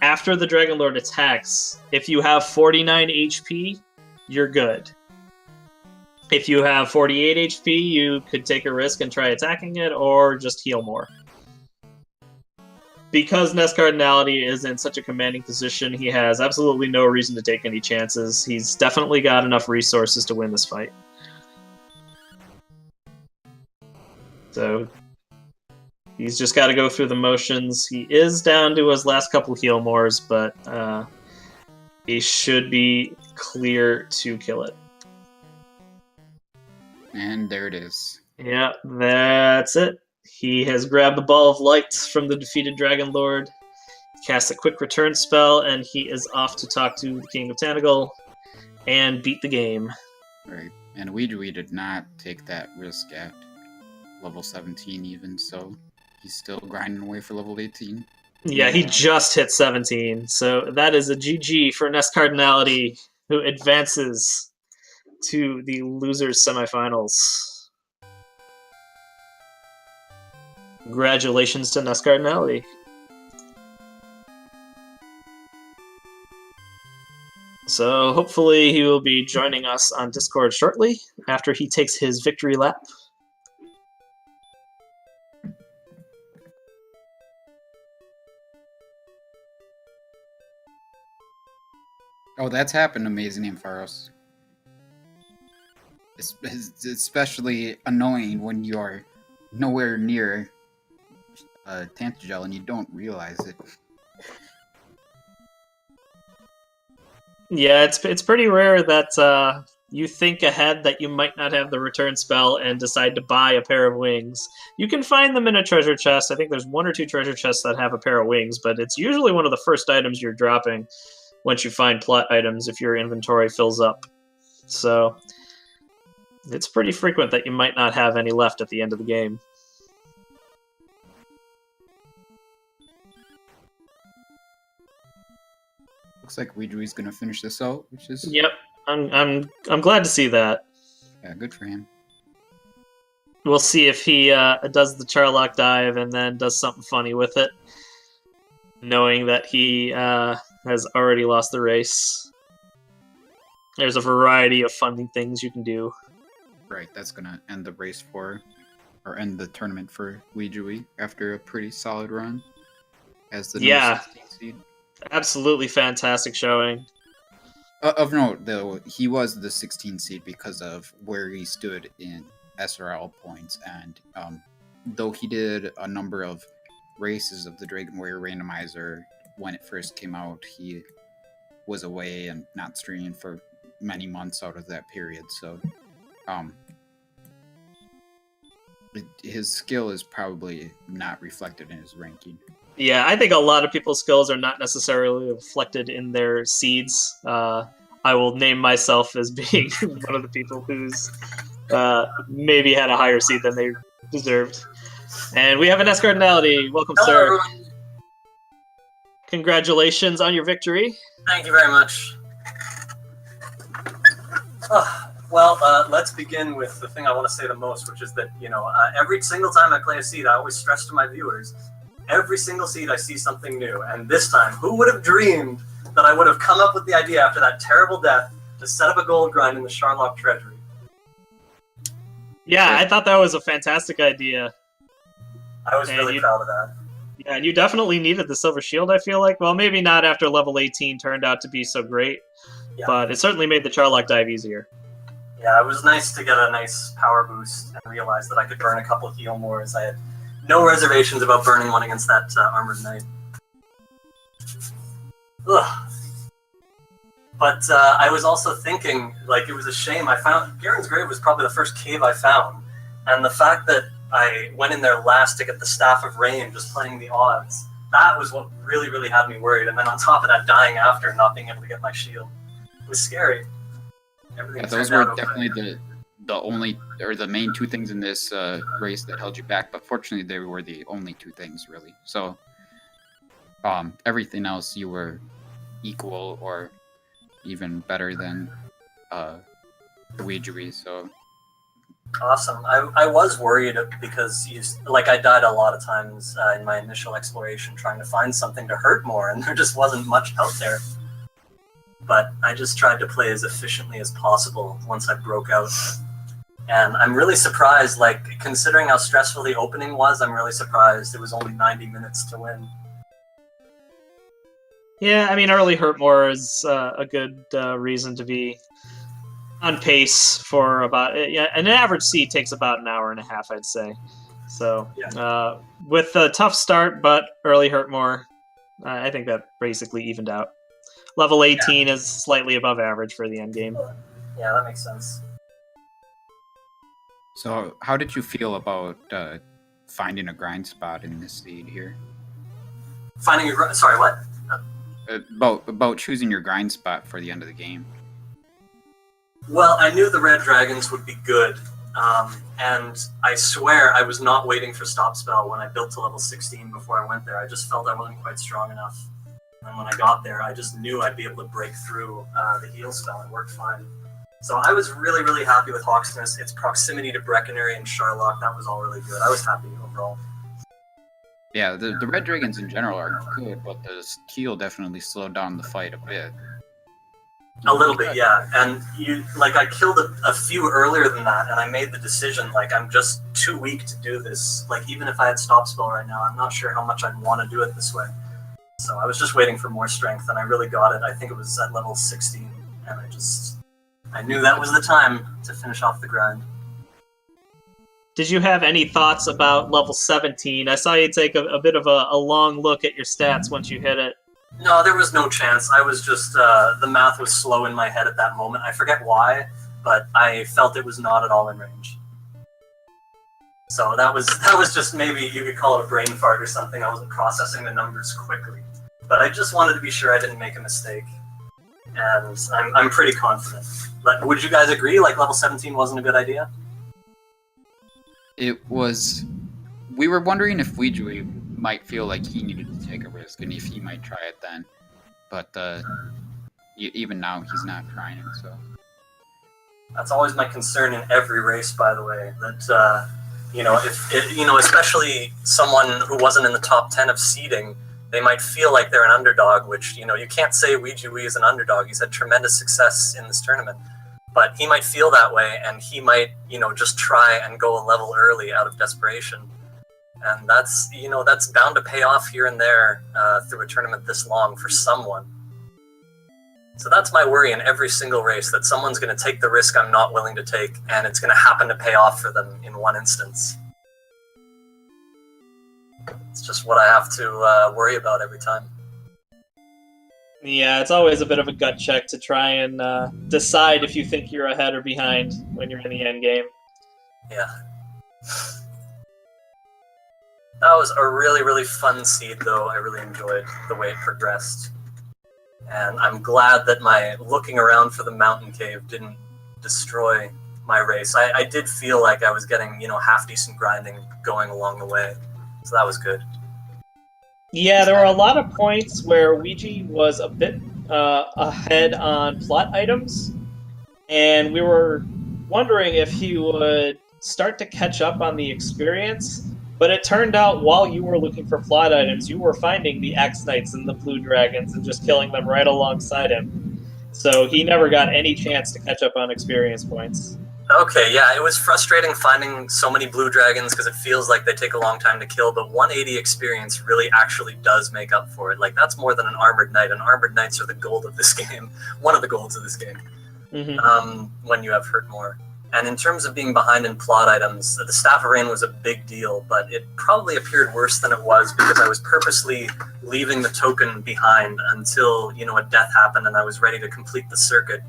after the Dragon Lord attacks, if you have 49 HP, you're good. If you have 48 HP, you could take a risk and try attacking it, or just heal more. Because NESCardinality is in such a commanding position, he has absolutely no reason to take any chances. He's definitely got enough resources to win this fight. So he's just got to go through the motions. He is down to his last couple heal mores, but he should be clear to kill it. And there it is. Yeah, that's it. He has grabbed the Ball of Light from the defeated Dragon Lord, casts a quick return spell, and he is off to talk to the King of Tanagal and beat the game. Right. And Ouijawii did not take that risk at level 17 even, so he's still grinding away for level 18. Yeah, he just hit 17, so that is a GG for NESCardinality, who advances to the losers semifinals. Congratulations to NESCardinality. So hopefully he will be joining us on Discord shortly after he takes his victory lap. Oh, that's happened, Amazing Ampharos. It's especially annoying when you're nowhere near Tantagel and you don't realize it. Yeah, it's pretty rare that you think ahead that you might not have the return spell and decide to buy a pair of wings. You can find them in a treasure chest. I think there's 1 or 2 treasure chests that have a pair of wings, but it's usually one of the first items you're dropping once you find plot items if your inventory fills up. So it's pretty frequent that you might not have any left at the end of the game. Looks like Ouijawii's gonna finish this out, which is Yep, I'm glad to see that. yeah, good for him. We'll see if he does the Charlock dive and then does something funny with it, knowing that he has already lost the race. There's a variety of funding things you can do. Right, that's gonna end the race for, or end the tournament for Ouijawii after a pretty solid run as the number 16 seed. Absolutely fantastic showing. Of note, though, he was the 16 seed because of where he stood in SRL points, and though he did a number of races of the Dragon Warrior Randomizer when it first came out, he was away and not streaming for many months out of that period, so his skill is probably not reflected in his ranking. Yeah, I think a lot of people's skills are not necessarily reflected in their seeds. I will name myself as being one of the people who's maybe had a higher seed than they deserved. And we have a NESCardinality. Welcome, Hello, sir. everyone. Congratulations on your victory. Thank you very much. Let's begin with the thing I want to say the most, which is that, every single time I play a seed, I always stress to my viewers, every single seed I see something new. And this time, who would have dreamed that I would have come up with the idea after that terrible death to set up a gold grind in the Charlock Treasury? Yeah, I thought that was a fantastic idea. I was really proud of that. Yeah, and you definitely needed the Silver Shield, I feel like. Well, maybe not after level 18 turned out to be so great, but it certainly made the Charlock dive easier. Yeah, it was nice to get a nice power boost and realize that I could burn a couple of heal mores. I had no reservations about burning one against that Armored Knight. Ugh. But I was also thinking, it was a shame. I found Garen's Grave was probably the first cave I found, and the fact that I went in there last to get the Staff of Rain, just playing the odds, that was what really, really had me worried. And then on top of that, dying after and not being able to get my shield. It was scary. Yeah, those were definitely the only, or the main 2 things in this race that held you back, but fortunately they were the only 2 things, really. So, everything else you were equal or even better than Ouijawii, so Awesome. I was worried because I died a lot of times in my initial exploration trying to find something to hurt more, and there just wasn't much out there. But I just tried to play as efficiently as possible once I broke out. And I'm really surprised, like, considering how stressful the opening was, I'm really surprised it was only 90 minutes to win. Yeah, I mean, early hurt more is a good reason to be on pace for about... an average seed takes about an hour and a half, I'd say. So, with a tough start, but early hurt more, I think that basically evened out. Level 18 is slightly above average for the end game. Yeah, that makes sense. So, how did you feel about finding a grind spot in this seed here? Finding a sorry, what? About choosing your grind spot for the end of the game. Well, I knew the red dragons would be good, and I swear I was not waiting for stop spell when I built to level 16 before I went there. I just felt I wasn't quite strong enough. And when I got there, I just knew I'd be able to break through the heal spell and work fine. So I was really, really happy with Hawksness. Its proximity to Breckenary and Sharlock, that was all really good. I was happy overall. Yeah, the red dragons in general are good, but the heal definitely slowed down the fight a bit. A little bit, yeah. And I killed a few earlier than that, and I made the decision, I'm just too weak to do this. Even if I had stop spell right now, I'm not sure how much I'd want to do it this way. So I was just waiting for more strength, and I really got it. I think it was at level 16, and I knew that was the time to finish off the grind. Did you have any thoughts about level 17? I saw you take a bit of a long look at your stats once you hit it. No, there was no chance. I was just, the math was slow in my head at that moment. I forget why, but I felt it was not at all in range. So that was just, maybe you could call it a brain fart or something. I wasn't processing the numbers quickly. But I just wanted to be sure I didn't make a mistake. And I'm pretty confident. But would you guys agree, level 17 wasn't a good idea? It was... We were wondering if Ouijawii might feel like he needed to take a risk, and if he might try it then. But even now, he's not trying it, so... That's always my concern in every race, by the way. That, especially someone who wasn't in the top 10 of seeding, they might feel like they're an underdog, which, you can't say Ouijawii is an underdog. He's had tremendous success in this tournament. But he might feel that way, and he might, just try and go a level early out of desperation. And that's bound to pay off here and there through a tournament this long for someone. So that's my worry in every single race, that someone's going to take the risk I'm not willing to take, and it's going to happen to pay off for them in one instance. It's just what I have to worry about every time. Yeah, it's always a bit of a gut check to try and decide if you think you're ahead or behind when you're in the end game. Yeah. That was a really, really fun seed, though. I really enjoyed the way it progressed. And I'm glad that my looking around for the mountain cave didn't destroy my race. I did feel like I was getting, half-decent grinding going along the way. So that was good. Yeah, there were a lot of points where Ouija was a bit ahead on plot items, and we were wondering if he would start to catch up on the experience, but it turned out while you were looking for plot items, you were finding the X-Knights and the Blue Dragons and just killing them right alongside him. So he never got any chance to catch up on experience points. Okay, yeah, it was frustrating finding so many blue dragons because it feels like they take a long time to kill, but 180 experience really actually does make up for it. That's more than an armored knight, and armored knights are the gold of this game. One of the golds of this game. Mm-hmm. When you have hurt more. And in terms of being behind in plot items, the Staff of Rain was a big deal, but it probably appeared worse than it was because I was purposely leaving the token behind until, a death happened and I was ready to complete the circuit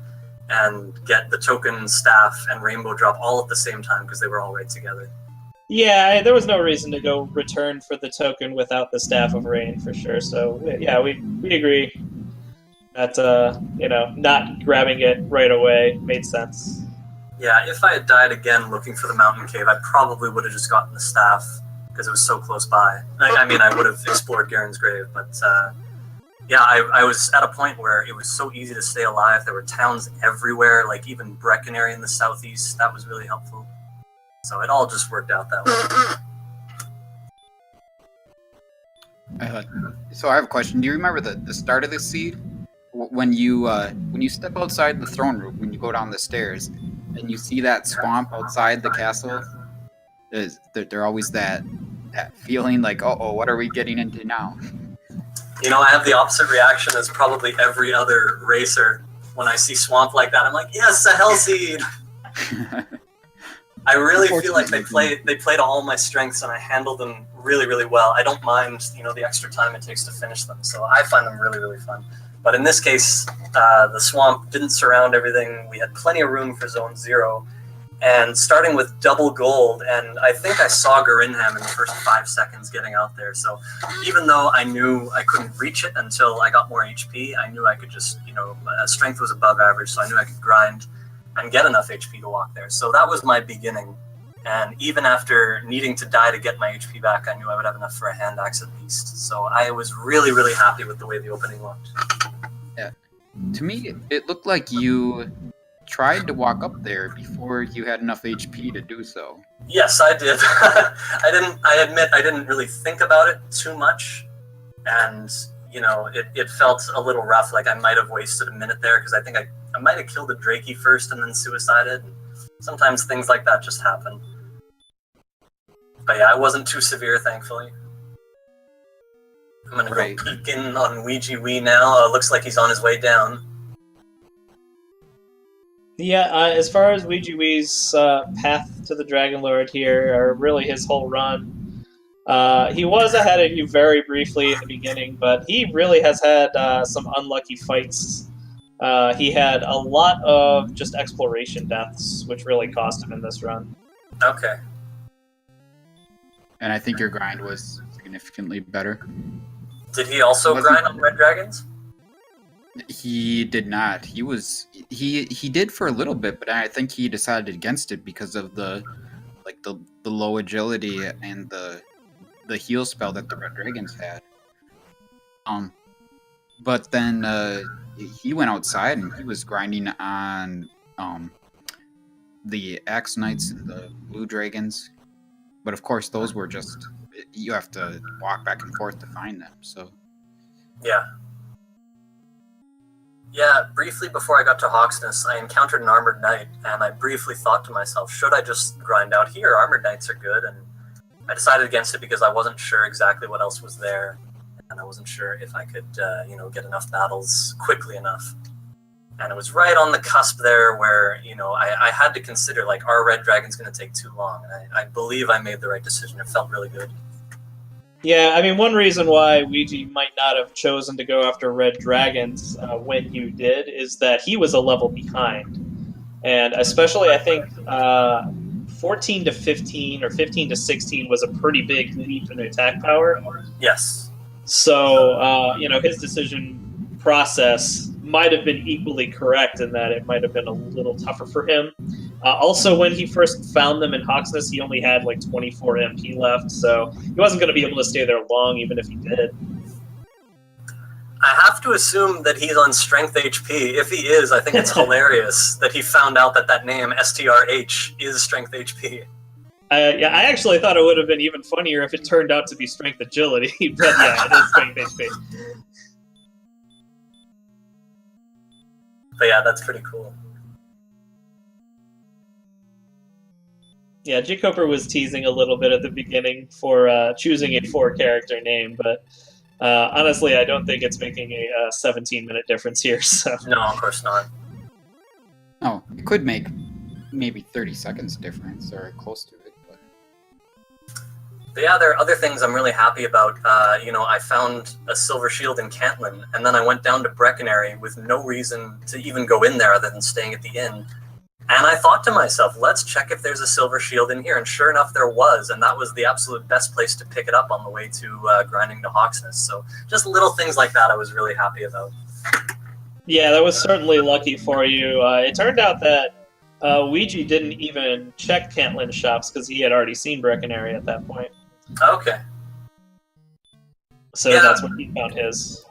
and get the token, staff, and rainbow drop all at the same time because they were all right together. Yeah, there was no reason to go return for the token without the Staff of Rain, for sure. So, yeah, we agree that, not grabbing it right away made sense. Yeah, if I had died again looking for the mountain cave, I probably would have just gotten the staff because it was so close by. I would have explored Garen's grave, but... Yeah, I was at a point where it was so easy to stay alive. There were towns everywhere, even Breckenary in the southeast. That was really helpful. So it all just worked out that way. So I have a question. Do you remember the start of the seed? When you step outside the throne room, when you go down the stairs, and you see that swamp outside the castle, there always that feeling like, oh, what are we getting into now? You know, I have the opposite reaction as probably every other racer. When I see swamp like that, I'm like, yes, a hell seed! I really feel like they played to all my strengths, and I handled them really, really well. I don't mind, the extra time it takes to finish them, so I find them really, really fun. But in this case, the swamp didn't surround everything. We had plenty of room for Zone 0, and starting with double gold, and I think I saw Garinham in the first 5 seconds getting out there. So even though I knew I couldn't reach it until I got more HP, I knew I could just, strength was above average, so I knew I could grind and get enough HP to walk there. So that was my beginning. And even after needing to die to get my HP back, I knew I would have enough for a hand axe at least. So I was really, really happy with the way the opening looked. Yeah. To me, it looked like you tried to walk up there before you had enough HP to do so. Yes, I did. I admit I didn't really think about it too much. And, it felt a little rough, like I might have wasted a minute there, because I think I might have killed a Drakey first and then suicided. Sometimes things like that just happen. But yeah, it wasn't too severe, thankfully. I'm gonna go peek in on Ouijawii now. Looks like he's on his way down. Yeah, as far as Ouijawii's path to the Dragon Lord here, or really his whole run, he was ahead of you very briefly in the beginning, but he really has had some unlucky fights. He had a lot of just exploration deaths, which really cost him in this run. Okay. And I think your grind was significantly better. Did he also grind on red dragons? He did not. He did for a little bit, but I think he decided against it because of the low agility and the heal spell that the red dragons had. But then he went outside and he was grinding on the Axe Knights and the blue dragons. But of course, those were just, you have to walk back and forth to find them, so. Yeah. Yeah, briefly before I got to Hawksness, I encountered an Armored Knight, and I briefly thought to myself, should I just grind out here? Armored Knights are good, and I decided against it because I wasn't sure exactly what else was there, and I wasn't sure if I could, get enough battles quickly enough. And it was right on the cusp there where, I had to consider, are red dragons going to take too long? And I believe I made the right decision. It felt really good. Yeah, I mean, one reason why Ouija might not have chosen to go after red dragons when you did is that he was a level behind. And especially, I think, 14 to 15 or 15 to 16 was a pretty big leap in attack power. Yes. So, his decision process might have been equally correct in that it might have been a little tougher for him. Also, when he first found them in Hawksness, he only had 24 MP left, so he wasn't going to be able to stay there long, even if he did. I have to assume that he's on strength HP. If he is, I think it's hilarious that he found out that name, STRH, is strength HP. I actually thought it would have been even funnier if it turned out to be strength agility, but yeah, it is strength HP. But yeah, that's pretty cool. Yeah, J. Coper was teasing a little bit at the beginning for choosing a 4-character name, but honestly, I don't think it's making a 17-minute difference here. So. No, of course not. Oh, it could make maybe 30 seconds difference or close to it. But yeah, there are other things I'm really happy about. I found a silver shield in Cantlin, and then I went down to Breckenary with no reason to even go in there other than staying at the inn. And I thought to myself, let's check if there's a silver shield in here. And sure enough, there was. And that was the absolute best place to pick it up on the way to grinding to Hawksness. So just little things like that I was really happy about. Yeah, that was certainly lucky for you. It turned out that Ouija didn't even check Cantlin's shops because he had already seen Breckenary at that point. Okay. So yeah. That's when he found his.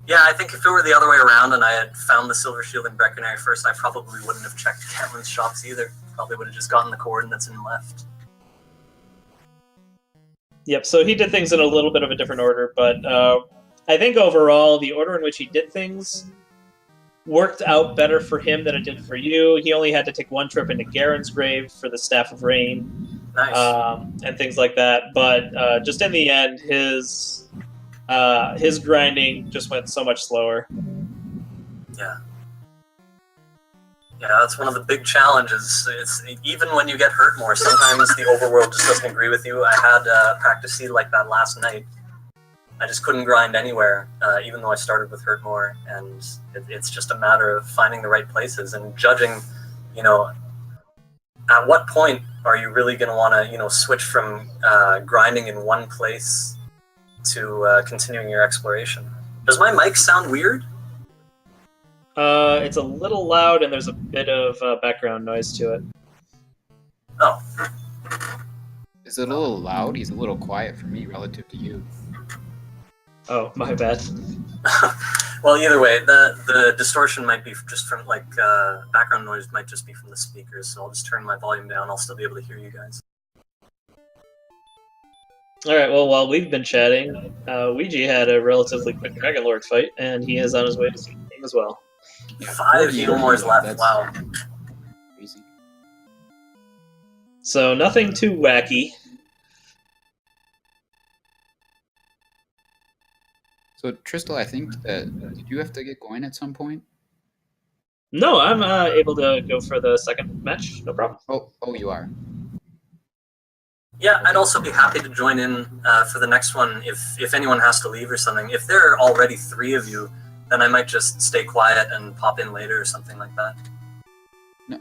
Yeah, I think if it were the other way around and I had found the Silver Shield in Breckenridge first, I probably wouldn't have checked Cameron's shops either. Probably would have just gotten the coordinates and left. Yep, so he did things in a little bit of a different order, but I think overall the order in which he did things worked out better for him than it did for you. He only had to take one trip into Garen's grave for the Staff of Rain. Nice. And things like that. But just in the end, his grinding just went so much slower. Yeah. Yeah, that's one of the big challenges. It's even when you get hurt more, sometimes the overworld just doesn't agree with you. I had a practice seed like that last night. I just couldn't grind anywhere, even though I started with hurt more, and it's just a matter of finding the right places and judging, at what point are you really going to want to, switch from grinding in one place to continuing your exploration. Does my mic sound weird? It's a little loud, and there's a bit of background noise to it. Oh. Is it a little loud? He's a little quiet for me relative to you. Oh, my bad. Well, either way, the distortion might be just from, background noise might just be from the speakers, so I'll just turn my volume down. I'll still be able to hear you guys. Alright, well, while we've been chatting, Ouijawii had a relatively quick Dragon Lord fight, and he is on his way to the game as well. Yeah, 5 Healmores left, that's wow. Crazy. So, nothing too wacky. So, Tristel, I think that, did you have to get going at some point? No, I'm able to go for the second match, no problem. Oh, you are. Yeah, I'd also be happy to join in for the next one if anyone has to leave or something. If there are already 3 of you, then I might just stay quiet and pop in later or something like that. No,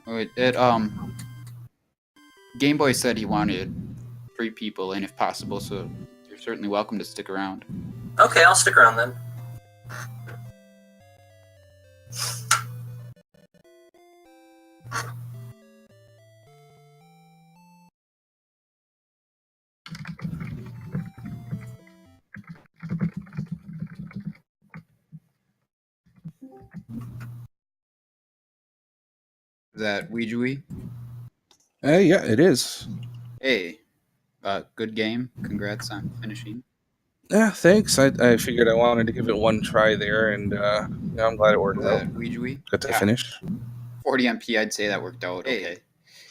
Game Boy said he wanted 3 people in if possible, so you're certainly welcome to stick around. Okay, I'll stick around then. Is that Ouijawii? Yeah, it is. Hey, good game. Congrats on finishing. Yeah, thanks. I figured I wanted to give it one try there, and I'm glad it worked Is out. that Ouijawii? Got to finish. 40 MP, I'd say that worked out. Okay.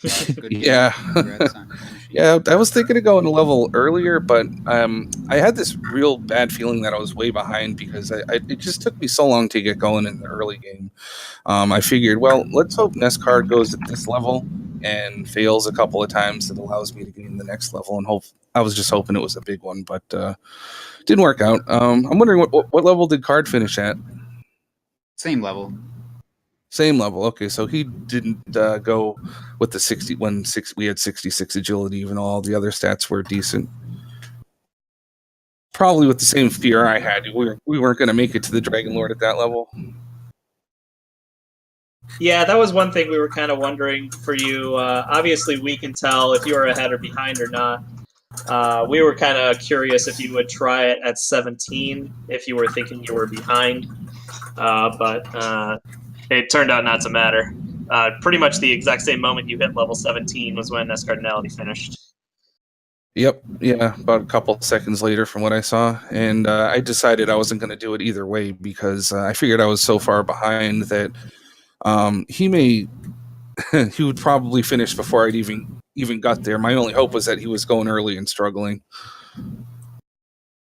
Good game. Yeah. Congrats on finishing. Yeah, I was thinking of going a level earlier, but I had this real bad feeling that I was way behind because it just took me so long to get going in the early game. I figured, well, let's hope NESCard goes at this level and fails a couple of times that allows me to gain the next level, and I was just hoping it was a big one, but didn't work out. I'm wondering what level did Card finish at? Same level. Same level. Okay, so he didn't go with the 60 when we had 66 agility, even though all the other stats were decent. Probably with the same fear I had. We weren't going to make it to the Dragon Lord at that level. Yeah, that was one thing we were kind of wondering for you. Obviously, we can tell if you were ahead or behind or not. We were kind of curious if you would try it at 17, if you were thinking you were behind. But it turned out not to matter. Pretty much the exact same moment you hit level 17 was when NESCardinality finished. Yep, yeah, about a couple seconds later from what I saw. And I decided I wasn't going to do it either way because I figured I was so far behind that he would probably finish before I'd even got there. My only hope was that he was going early and struggling.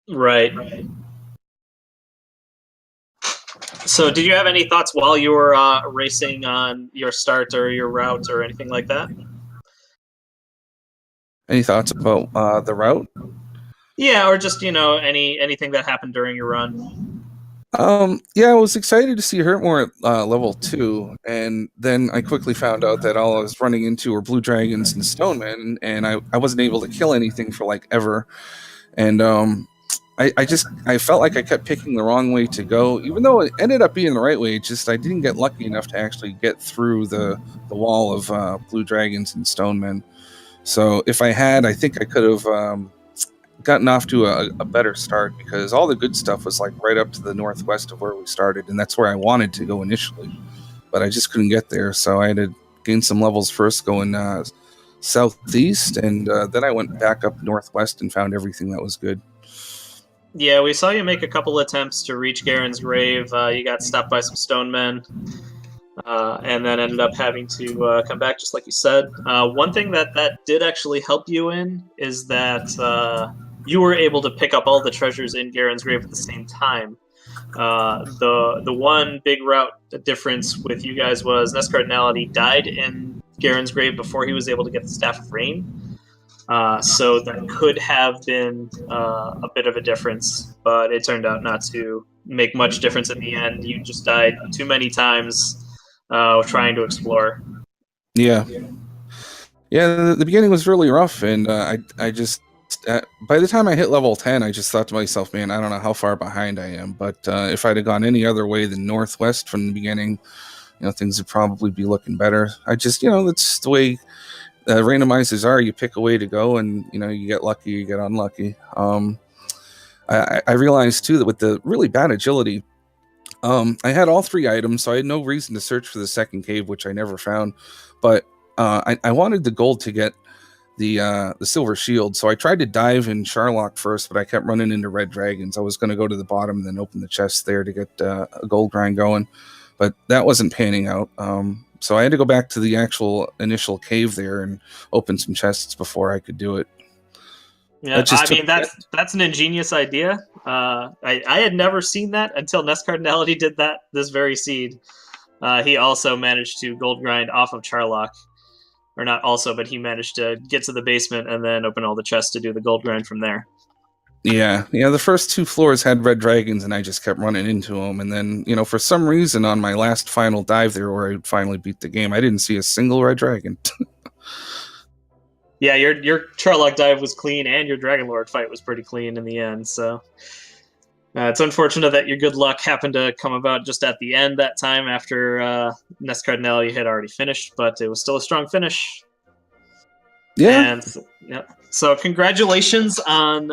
Right. So did you have any thoughts while you were racing on your start or your route or anything like that? Any thoughts about the route? Yeah, or just, anything that happened during your run. Yeah, I was excited to see Hurtmore at level 2, and then I quickly found out that all I was running into were blue dragons and stonemen, and I wasn't able to kill anything for ever. And I felt like I kept picking the wrong way to go, even though it ended up being the right way. I didn't get lucky enough to actually get through the wall of blue dragons and stonemen. So if I had, I think I could have gotten off to a better start, because all the good stuff was like right up to the northwest of where we started, and that's where I wanted to go initially, but I just couldn't get there. So I had to gain some levels first going southeast, and then I went back up northwest and found everything that was good. Yeah, we saw you make a couple attempts to reach Garen's grave. You got stopped by some stone men, and then ended up having to come back, just like you said. One thing that did actually help you in is that you were able to pick up all the treasures in Garen's grave at the same time. The one big route difference with you guys was NESCardinality died in Garen's grave before he was able to get the Staff of Rain. So that could have been a bit of a difference, but it turned out not to make much difference in the end. You just died too many times trying to explore. Yeah. Yeah, the beginning was really rough, and I just... by the time I hit level 10, I just thought to myself, man, I don't know how far behind I am, but if I'd have gone any other way than northwest from the beginning, things would probably be looking better. I just, that's the way randomizers are. You pick a way to go, and you get lucky, you get unlucky. I realized too that with the really bad agility, I had all 3 items, so I had no reason to search for the second cave, which I never found. But I wanted the gold to get the silver shield, so I tried to dive in Charlock first, but I kept running into red dragons. I was going to go to the bottom and then open the chest there to get a gold grind going, but that wasn't panning out. So I had to go back to the actual initial cave there and open some chests before I could do it. Yeah, I mean, that's an ingenious idea. I had never seen that until NESCardinality did that this very seed. He also managed to gold grind off of Charlock. Or not also, but he managed to get to the basement and then open all the chests to do the gold grind from there. Yeah, the first 2 floors had red dragons, and I just kept running into them. And then, for some reason, on my last final dive there, where I finally beat the game, I didn't see a single red dragon. Yeah, your Charlock dive was clean, and your Dragon Lord fight was pretty clean in the end. So it's unfortunate that your good luck happened to come about just at the end that time after NESCardinality had already finished, but it was still a strong finish. Yeah. And so congratulations on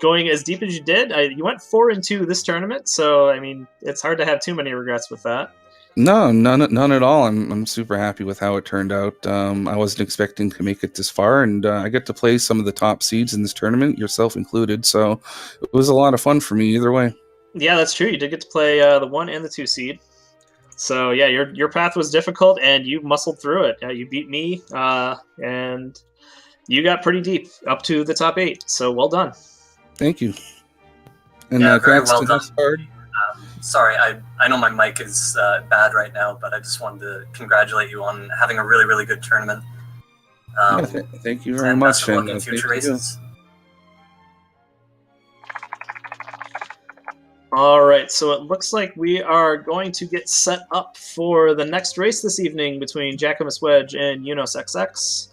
going as deep as you did. You went 4-2 this tournament, so I mean it's hard to have too many regrets with that. No, none at all. I'm super happy with how it turned out. I wasn't expecting to make it this far, and I get to play some of the top seeds in this tournament, yourself included. So it was a lot of fun for me either way. Yeah, that's true. You did get to play the 1 and the 2 seed. So yeah, your path was difficult, and you muscled through it. You beat me, and you got pretty deep, up to the top 8. So well done. Thank you. And very well done. Sorry, I know my mic is bad right now, but I just wanted to congratulate you on having a really, really good tournament. Thank you very much. And in future races. All right, so it looks like we are going to get set up for the next race this evening between Jackamus Wedge and Unos XX.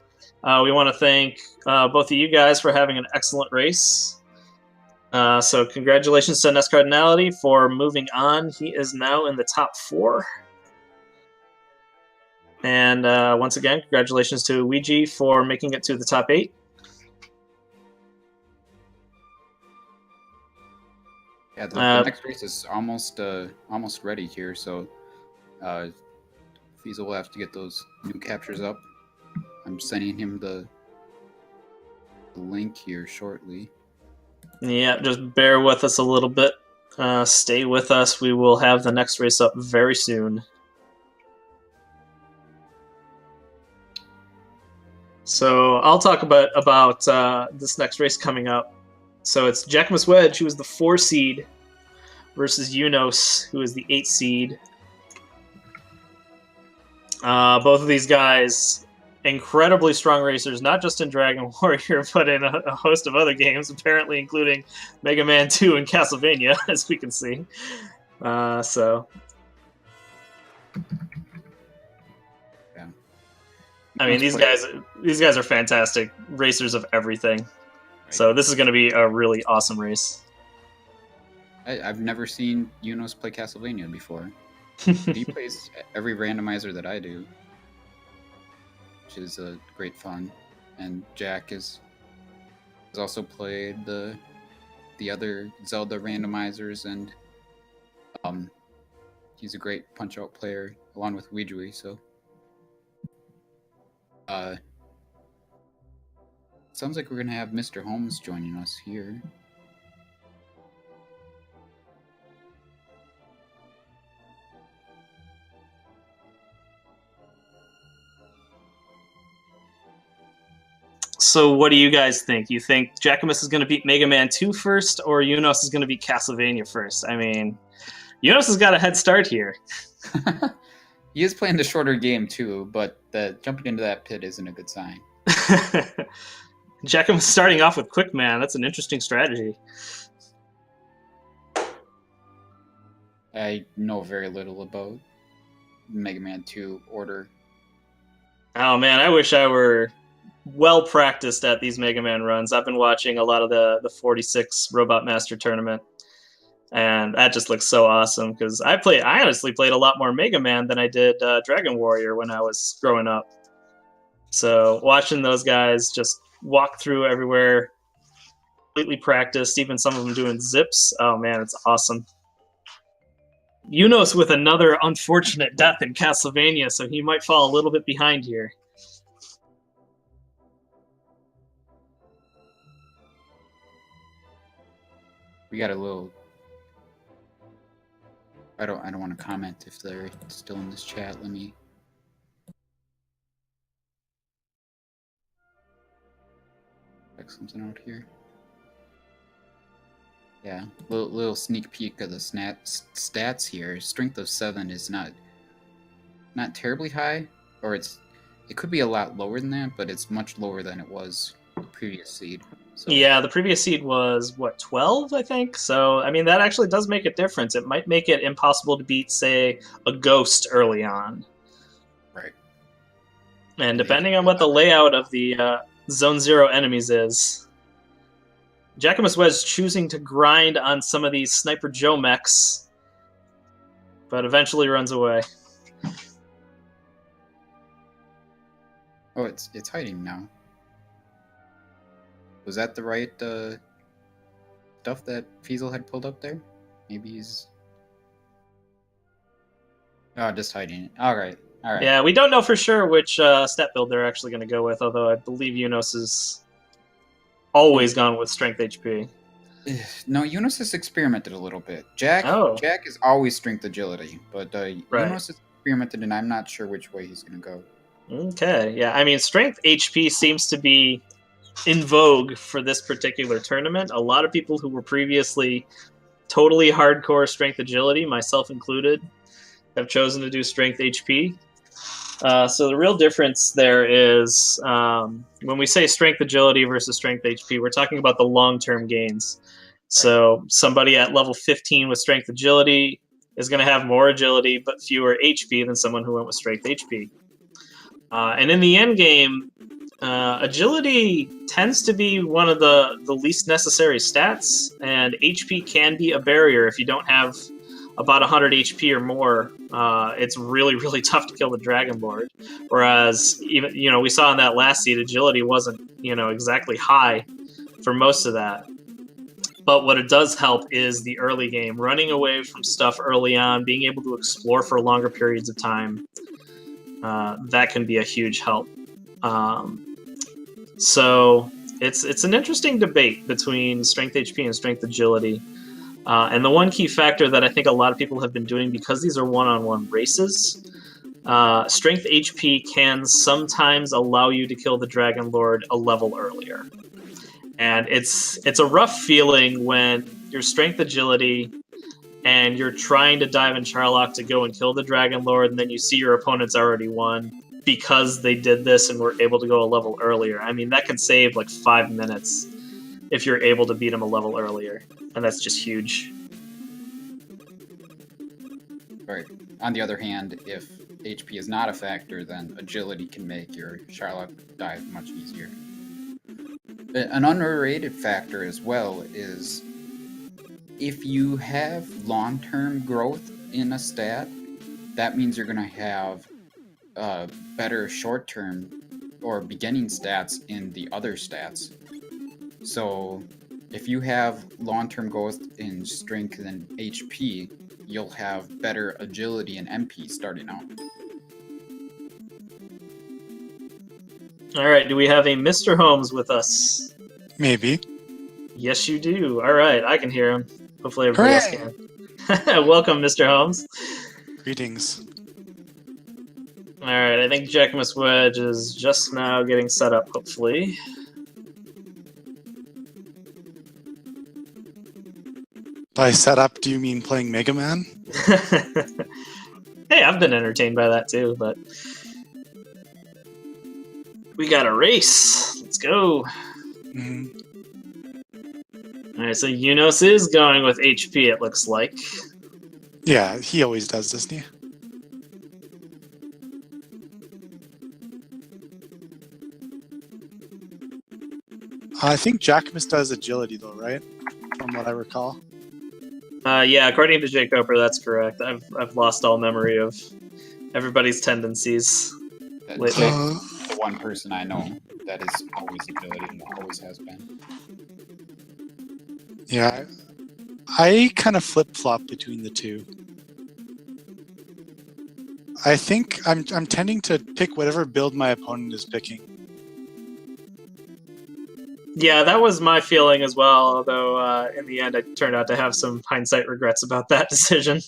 We want to thank both of you guys for having an excellent race. So congratulations to NESCardinality for moving on. He is now in the top 4. And once again, congratulations to Ouijawii for making it to the top 8. Yeah, the next race is almost ready here, so Fiesel will have to get those new captures up. I'm sending him the link here shortly. Yeah, just bear with us a little bit. Stay with us. We will have the next race up very soon. So I'll talk about this next race coming up. So it's Jackamus Wedge, who is the 4 seed, versus Unos, who is the 8 seed. Both of these guys, incredibly strong racers, not just in Dragon Warrior, but in a host of other games, apparently including Mega Man 2 and Castlevania, as we can see. So... yeah. I mean, these guys are fantastic racers of everything. Right. So this is going to be a really awesome race. I've never seen Unos play Castlevania before. He plays every randomizer that I do, which is great fun. And Jack is He's also played the other Zelda randomizers, and he's a great punch-out player along with Ouijawii. So, sounds like we're gonna have Mr. Holmes joining us here. So what do you guys think? You think Jackamus is going to beat Mega Man 2 first, or Yunos is going to beat Castlevania first? I mean, Yunos has got a head start here. He is playing the shorter game too, but jumping into that pit isn't a good sign. Jackamus starting off with Quick Man. That's an interesting strategy. I know very little about Mega Man 2 order. Oh man, I wish I were well practiced at these Mega Man runs. I've been watching a lot of the 46 Robot Master Tournament, and that just looks so awesome because I honestly played a lot more Mega Man than I did Dragon Warrior when I was growing up. So watching those guys just walk through everywhere, completely practiced, even some of them doing zips. Oh man, it's awesome. Yunos with another unfortunate death in Castlevania, so he might fall a little bit behind here. We got a little. I don't want to comment if they're still in this chat. Let me. Check something out here. Yeah, little sneak peek of the stats here. Strength of 7 is not terribly high, or it could be a lot lower than that, but it's much lower than it was the previous seed. So. Yeah, the previous seed was, 12, I think? So, I mean, that actually does make a difference. It might make it impossible to beat, say, a Ghost early on. Right. And depending on what the layout of the Zone 0 enemies is, Jackamus was choosing to grind on some of these Sniper Joe mechs, but eventually runs away. Oh, it's hiding now. Was that the right stuff that Fiesel had pulled up there? Maybe he's... Oh, just hiding it. All right. Yeah, we don't know for sure which stat build they're actually going to go with, although I believe Yunos has always gone with Strength HP. No, Yunos has experimented a little bit. Jack is always Strength Agility, but Yunos has experimented, and I'm not sure which way he's going to go. Okay, yeah, I mean, Strength HP seems to be in vogue for this particular tournament. A lot of people who were previously totally hardcore Strength Agility, myself included, have chosen to do Strength HP. So the real difference there is when we say Strength Agility versus Strength HP, we're talking about the long-term gains. So somebody at level 15 with Strength Agility is going to have more agility but fewer HP than someone who went with Strength HP. And in the end game, agility tends to be one of the least necessary stats, and HP can be a barrier if you don't have about 100 HP or more. It's really, really tough to kill the Dragon Lord. Whereas, even we saw in that last seed, agility wasn't exactly high for most of that. But what it does help is the early game, running away from stuff early on, being able to explore for longer periods of time. That can be a huge help. So it's an interesting debate between Strength HP and Strength Agility. And the one key factor that I think a lot of people have been doing, because these are one-on-one races, Strength HP can sometimes allow you to kill the Dragon Lord a level earlier. And it's a rough feeling when your Strength Agility and you're trying to dive in Charlock to go and kill the Dragon Lord, and then you see your opponent's already won because they did this and were able to go a level earlier. I mean, that can save like 5 minutes if you're able to beat him a level earlier, and that's just huge. Right. On the other hand, if HP is not a factor, then agility can make your Charlock dive much easier. An underrated factor as well is if you have long-term growth in a stat, that means you're going to have better short-term or beginning stats in the other stats. So if you have long-term goals in strength and HP, you'll have better agility and MP starting out. All right, do we have a Mr. Holmes with us? Maybe. Yes, you do. All right, I can hear him. Hopefully everybody else can. Welcome, Mr. Holmes. Greetings. All right, I think Jackamus Wedge is just now getting set up, hopefully. By setup, do you mean playing Mega Man? Hey, I've been entertained by that too, but... We got a race! Let's go! Mm-hmm. Alright, so Yunos is going with HP, it looks like. Yeah, he always does, doesn't he? I think Jackamus does agility, though, right? From what I recall. Yeah, according to Jake Coper, that's correct. I've lost all memory of everybody's tendencies. That's lately. the one person I know that is always agility and always has been. Yeah, I kind of flip-flop between the two. I think I'm tending to pick whatever build my opponent is picking. Yeah, that was my feeling as well, although in the end I turned out to have some hindsight regrets about that decision.